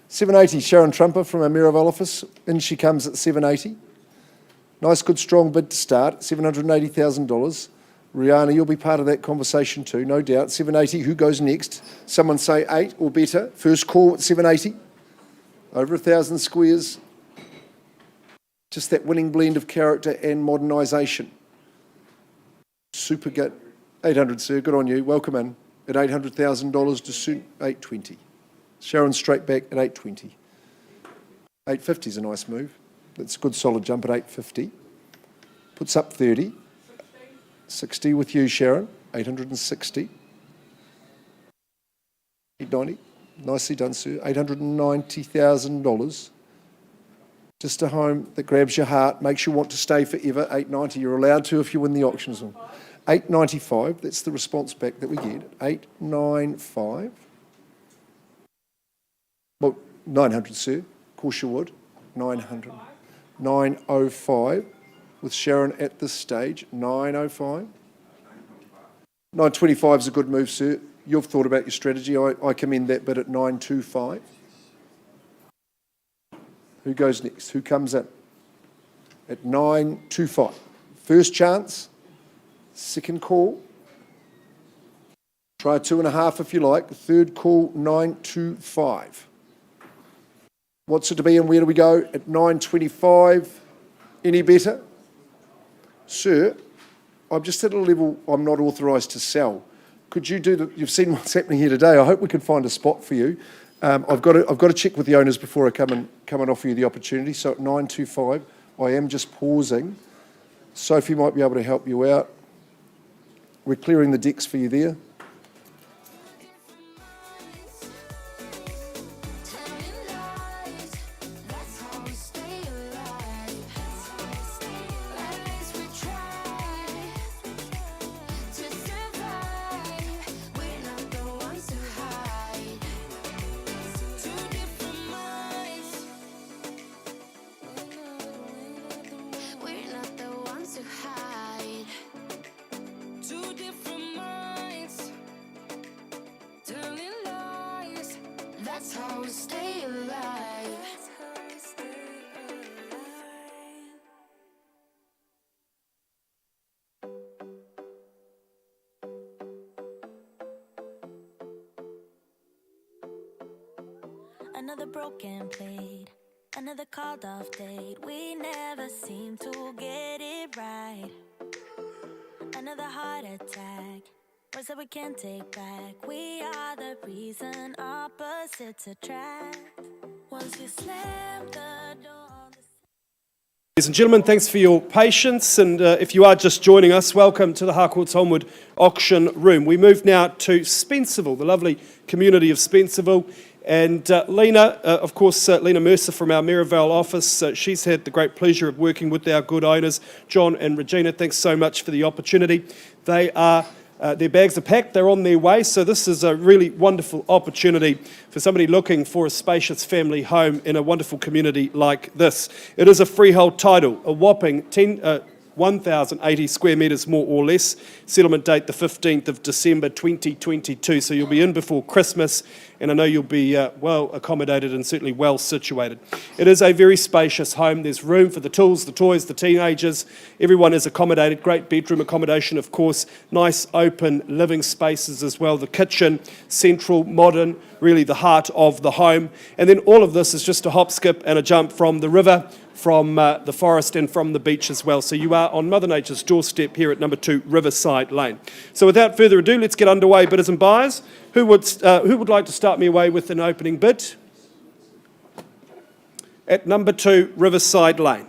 780, Sharon Trumper from our Memorial office. In she comes at 780. Nice, good, strong bid to start, $780,000. Rihanna, you'll be part of that conversation too, no doubt. 780, who goes next? Someone say 8 or better. First call at 780. Over 1,000 squares. Just that winning blend of character and modernisation. Super gut. 800, sir. Good on you. Welcome in. At $800,000 to suit 820. Sharon straight back at 820. 850 is a nice move. That's a good solid jump at 850. Puts up 30. 60 with you, Sharon. 860. 890. Nicely done, sir. $890,000. Just a home that grabs your heart, makes you want to stay forever. 890. You're allowed to if you win the auctions. 895. That's the response back that we get. 895. Well, 900, sir. Of course you would. 900. 905 with Sharon at this stage. 905. 925 is a good move, sir. You've thought about your strategy. I commend that bit at 925. Who goes next? Who comes in? At 925. First chance. Second call. Try 2.5 if you like. Third call, 925. What's it to be and where do we go? At 925. Any better? Sir, I'm just at a level I'm not authorised to sell. Could you do you've seen what's happening here today. I hope we can find a spot for you. I've got to check with the owners before I come and offer you the opportunity. So at 925, I am just pausing. Sophie might be able to help you out. We're clearing the decks for you there. Another broken plate, another called off date. We never seem to get it right. Another heart attack, words that we can't take back. We are the reason opposites attract. Once you slam the door. Ladies and gentlemen, thanks for your patience, and if you are just joining us, welcome to the Harcourt's Holmwood auction room. We move now to Spencerville, the lovely community of Spencerville, and Lena, of course, Lena Mercer from our Maryvale office, she's had the great pleasure of working with our good owners, John and Regina. Thanks so much for the opportunity. They are their bags are packed, they're on their way, so this is a really wonderful opportunity for somebody looking for a spacious family home in a wonderful community like this. It is a freehold title, a whopping 1,080 square metres more or less. Settlement date the 15th of December 2022, so you'll be in before Christmas, and I know you'll be well accommodated and certainly well situated. It is a very spacious home. There's room for the tools, the toys, the teenagers. Everyone is accommodated. Great bedroom accommodation, of course. Nice open living spaces as well. The kitchen, central, modern, really the heart of the home. And then all of this is just a hop, skip and a jump from the river, from the forest and from the beach as well. So you are on Mother Nature's doorstep here at number 2 Riverside Lane. So without further ado, let's get underway, bidders and buyers. Who would like to start me away with an opening bid? At number 2 Riverside Lane.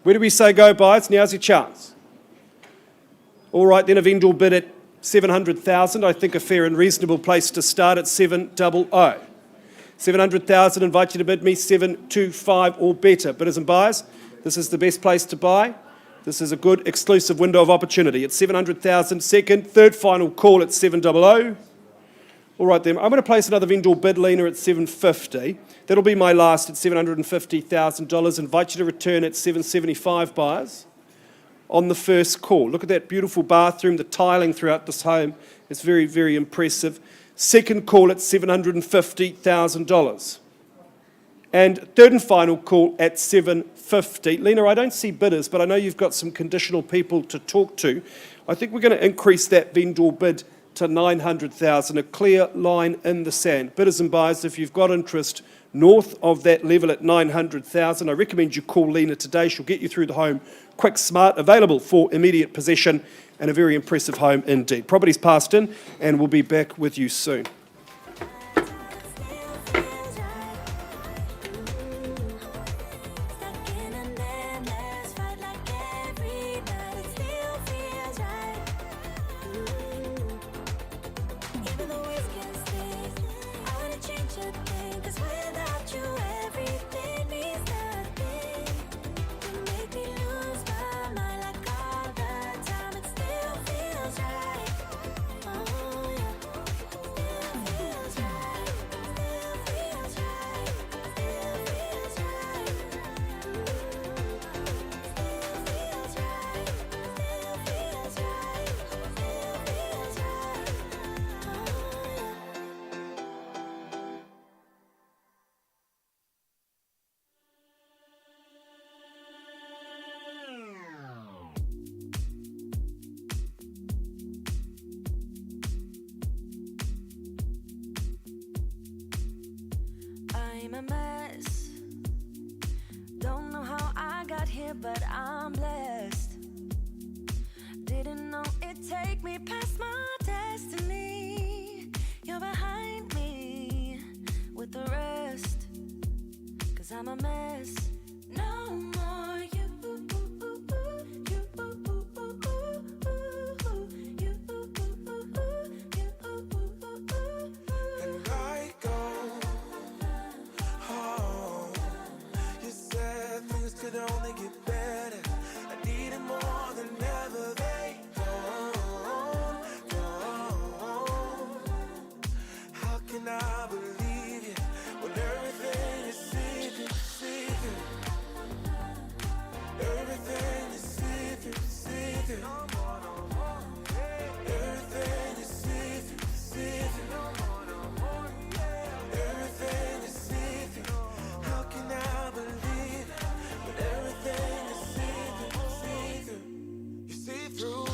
Where do we say go, buyers? Now's your chance. All right, then a vendor bid at 700,000. I think a fair and reasonable place to start at 700. 700,000, invite you to bid me 725 or better. Bidders and buyers, this is the best place to buy. This is a good exclusive window of opportunity. At 700,000, second, third final call at 700. All right then, I'm going to place another vendor bid, Lena, at 750. That'll be my last at $750,000. Invite you to return at 775, buyers, on the first call. Look at that beautiful bathroom, the tiling throughout this home. It's very, very impressive. Second call at $750,000. And third and final call at 750. Lena, I don't see bidders, but I know you've got some conditional people to talk to. I think we're going to increase that vendor bid to 900,000, a clear line in the sand. Bidders and buyers, if you've got interest north of that level at 900,000, I recommend you call Lena today. She'll get you through the home quick, smart, available for immediate possession, and a very impressive home indeed. Property's passed in, and we'll be back with you soon. I'm a mess. Don't know how I got here, but I'm blessed. Didn't know it'd take me past my destiny. You're behind me with the rest, 'cause I'm a mess. No more you. And I go home. You said things could only get better. I needed more than ever. They don't. How can I believe you when everything is secret, secret? Everything is secret, secret. Everything is secret, secret. Everything is secret. How can I believe it when everything is secret, secret? You see through,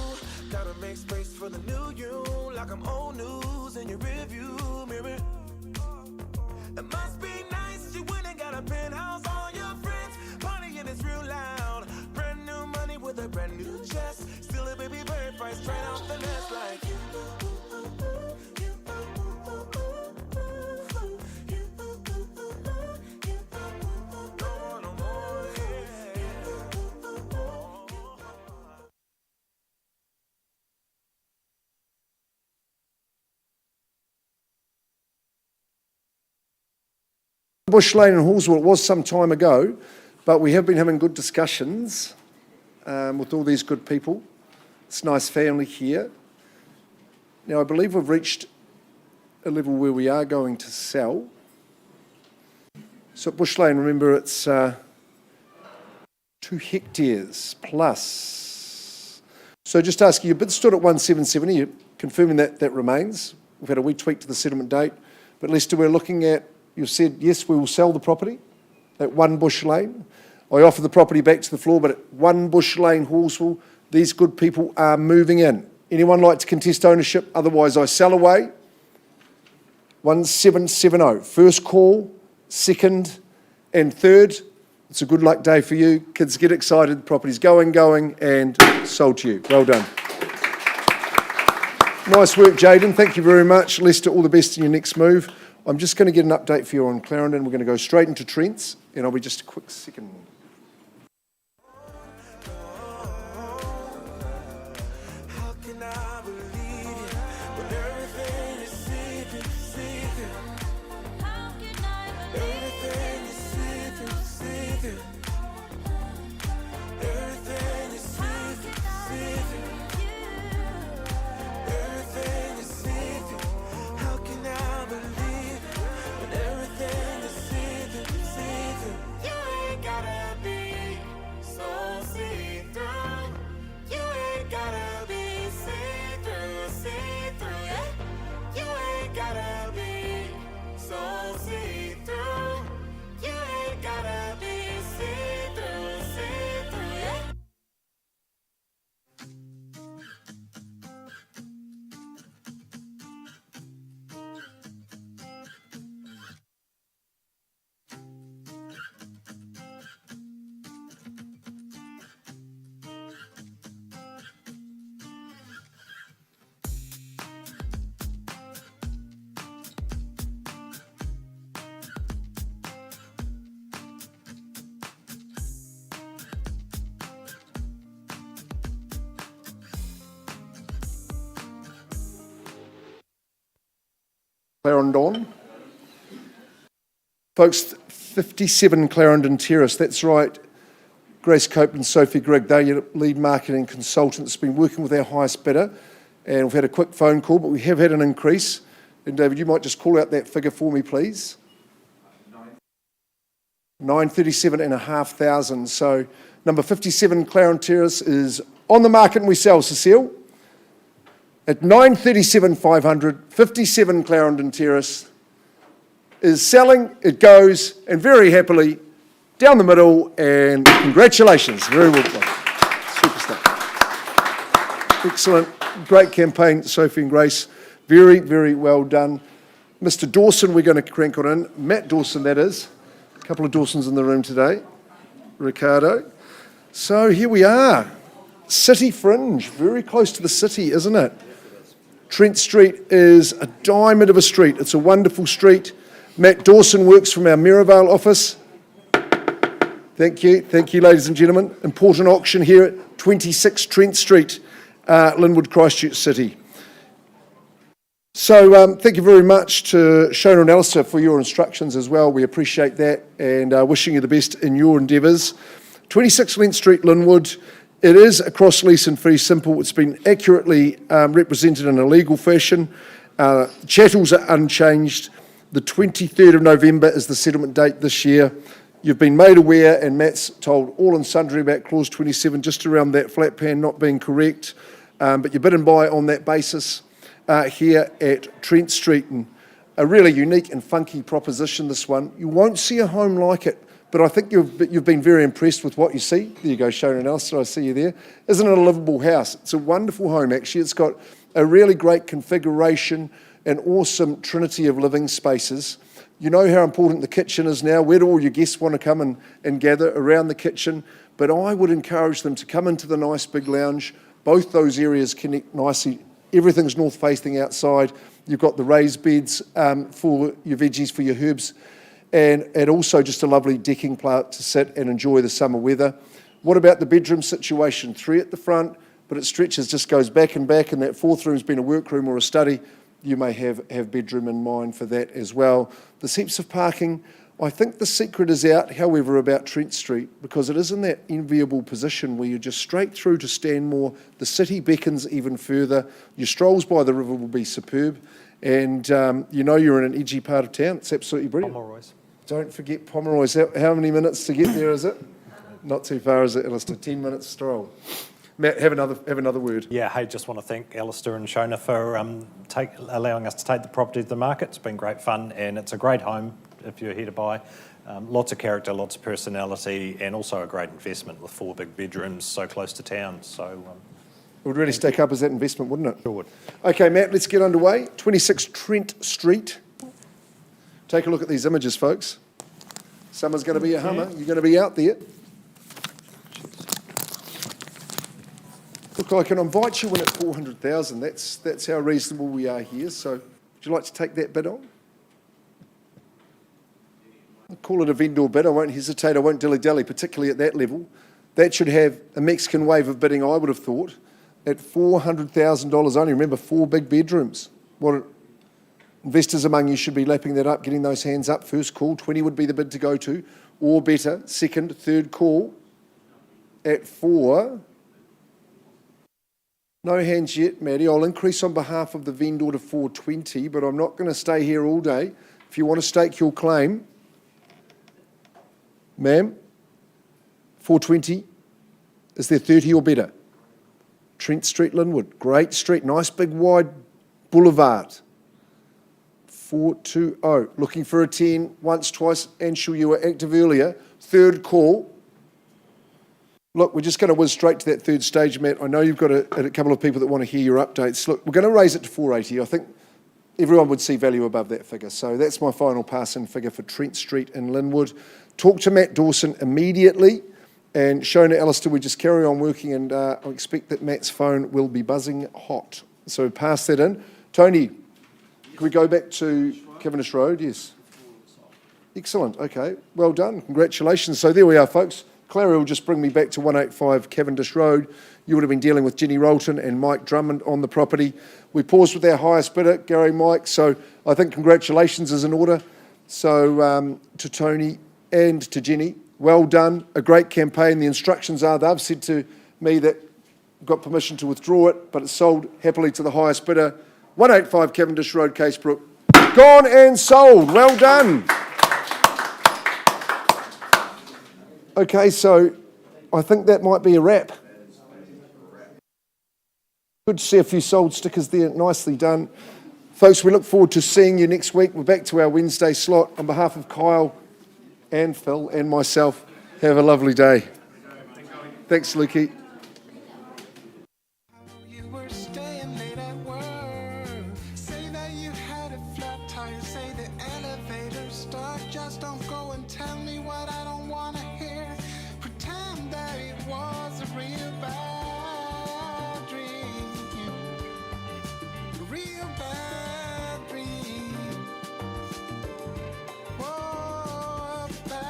gotta make space for the new you, like I'm old news in your review mirror. It must be nice, you went and got a penthouse, all your friends partying is real loud. Brand new money with a brand new chest, still a baby bird price straight off the nest like you. No more, Bush Lane in Holmwood, it was some time ago, but we have been having good discussions with all these good people. It's a nice family here. Now, I believe we've reached a level where we are going to sell. So at Bush Lane, remember, it's 2 hectares plus. So just asking, your bid stood at 1,770, you're confirming that that remains. We've had a wee tweak to the settlement date. But Lester, we're looking at, you've said, yes, we will sell the property at 1 Bush Lane. I offer the property back to the floor, but at 1 Bush Lane, Horsville, these good people are moving in. Anyone like to contest ownership? Otherwise, I sell away. 1770. First call, second and third. It's a good luck day for you. Kids get excited. Property's going, and sold to you. Well done. Nice work, Jaden. Thank you very much. Lester, all the best in your next move. I'm just going to get an update for you on Clarendon. We're going to go straight into Trent's, and I'll be just a quick second. how Clarendon. Folks, 57 Clarendon Terrace, that's right. Grace Cope and Sophie Grigg, they're your lead marketing consultants, been working with our highest bidder, and we've had a quick phone call, but we have had an increase. And David, you might just call out that figure for me, please. 937,500. So number 57 Clarendon Terrace is on the market and we sell, Cecile. At 937,500, 57 Clarendon Terrace is selling, it goes, and very happily down the middle, and congratulations, very well done. Superstar. Excellent, great campaign, Sophie and Grace, very, very well done. Mr. Dawson, we're going to crank on in. Matt Dawson, that is. A couple of Dawsons in the room today. Ricardo. So here we are. City Fringe, very close to the city, isn't it? Trent Street is a diamond of a street. It's a wonderful street. Matt Dawson works from our Merivale office. Thank you, ladies and gentlemen. Important auction here at 26 Trent Street, Linwood, Christchurch City. So thank you very much to Shona and Alistair for your instructions as well. We appreciate that, and wishing you the best in your endeavours. 26 Trent Street, Linwood. It is a cross lease and fee simple. It's been accurately represented in a legal fashion. Chattels are unchanged. The 23rd of November is the settlement date this year. You've been made aware, and Matt's told all and sundry about clause 27, just around that flat pan not being correct. But you bid and buy on that basis here at Trent Street. And a really unique and funky proposition, this one. You won't see a home like it. But I think you've been very impressed with what you see. There you go, Shona and Alistair, I see you there. Isn't it a livable house? It's a wonderful home, actually. It's got a really great configuration, an awesome trinity of living spaces. You know how important the kitchen is now. Where do all your guests want to come and gather? Around the kitchen. But I would encourage them to come into the nice big lounge. Both those areas connect nicely. Everything's north-facing outside. You've got the raised beds for your veggies, for your herbs. And also just a lovely decking plant to sit and enjoy the summer weather. What about the bedroom situation? 3 at the front, but it stretches, just goes back, and that fourth room's been a workroom or a study. You may have bedroom in mind for that as well. There's heaps of parking. I think the secret is out, however, about Trent Street, because it is in that enviable position where you're just straight through to Stanmore. The city beckons even further. Your strolls by the river will be superb. And you know you're in an edgy part of town. It's absolutely brilliant. Pomeroy's. Don't forget Pomeroy's. How many minutes to get there, is it? Not too far, is it, Alistair? 10 minutes stroll. Matt, have another word. Yeah, hey, just want to thank Alistair and Shona for allowing us to take the property to the market. It's been great fun, and it's a great home if you're here to buy. Lots of character, lots of personality, and also a great investment with 4 big bedrooms so close to town. So it would really stack up as that investment, wouldn't it? Sure would. Okay, Matt, let's get underway. 26 Trent Street. Take a look at these images, folks. Summer's going to be a hummer. You're going to be out there. Look, I can invite you in at 400,000. That's how reasonable we are here. So would you like to take that bid on? I'll call it a vendor bid. I won't hesitate. I won't dilly-dally, particularly at that level. That should have a Mexican wave of bidding, I would have thought, at $400,000 only. Remember, 4 big bedrooms. Investors among you should be lapping that up, getting those hands up. First call, 20 would be the bid to go to, or better. Second, third call at 4. No hands yet, Maddie. I'll increase on behalf of the vendor to 420, but I'm not going to stay here all day. If you want to stake your claim, ma'am, 420. Is there 30 or better? Trent Street, Linwood. Great street. Nice big wide boulevard. 420. Looking for a 10 once, twice, and sure you were active earlier. Third call. Look, we're just going to whiz straight to that third stage, Matt. I know you've got a couple of people that want to hear your updates. Look, we're going to raise it to 480. I think everyone would see value above that figure. So that's my final pass-in figure for Trent Street in Linwood. Talk to Matt Dawson immediately. And Shona, Alistair, we just carry on working, and I expect that Matt's phone will be buzzing hot. So pass that in. Tony, can we go back to Cavendish Road? Yes. Excellent. Okay. Well done. Congratulations. So there we are, folks. Clary will just bring me back to 185 Cavendish Road. You would have been dealing with Jenny Rolton and Mike Drummond on the property. We paused with our highest bidder, Gary Mike, so I think congratulations is in order. So to Tony and to Jenny, well done, a great campaign. The instructions are, they've said to me that got permission to withdraw it, but it's sold happily to the highest bidder. 185 Cavendish Road, Casebrook. Gone and sold. Well done. Okay, so I think that might be a wrap. Good to see a few sold stickers there. Nicely done. Folks, we look forward to seeing you next week. We're back to our Wednesday slot. On behalf of Kyle and Phil and myself, have a lovely day. Thanks, Lukey. You were staying late at work. Say that you had a flat tire. Say the elevator's stuck. Just don't go and tell me what I don't want to hear. Pretend that it was a real bad dream. A real bad dream. Whoa, a bad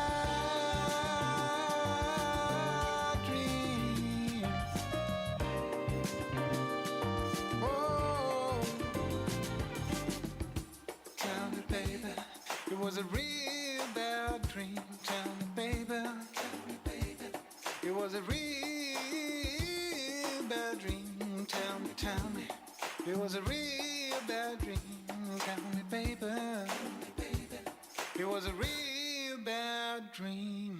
dream. Oh, tell me, baby, it was a real bad dream. Tell me, baby, it was a real bad dream. Tell me, it was a real bad dream. Tell me, baby, it was a real bad dream.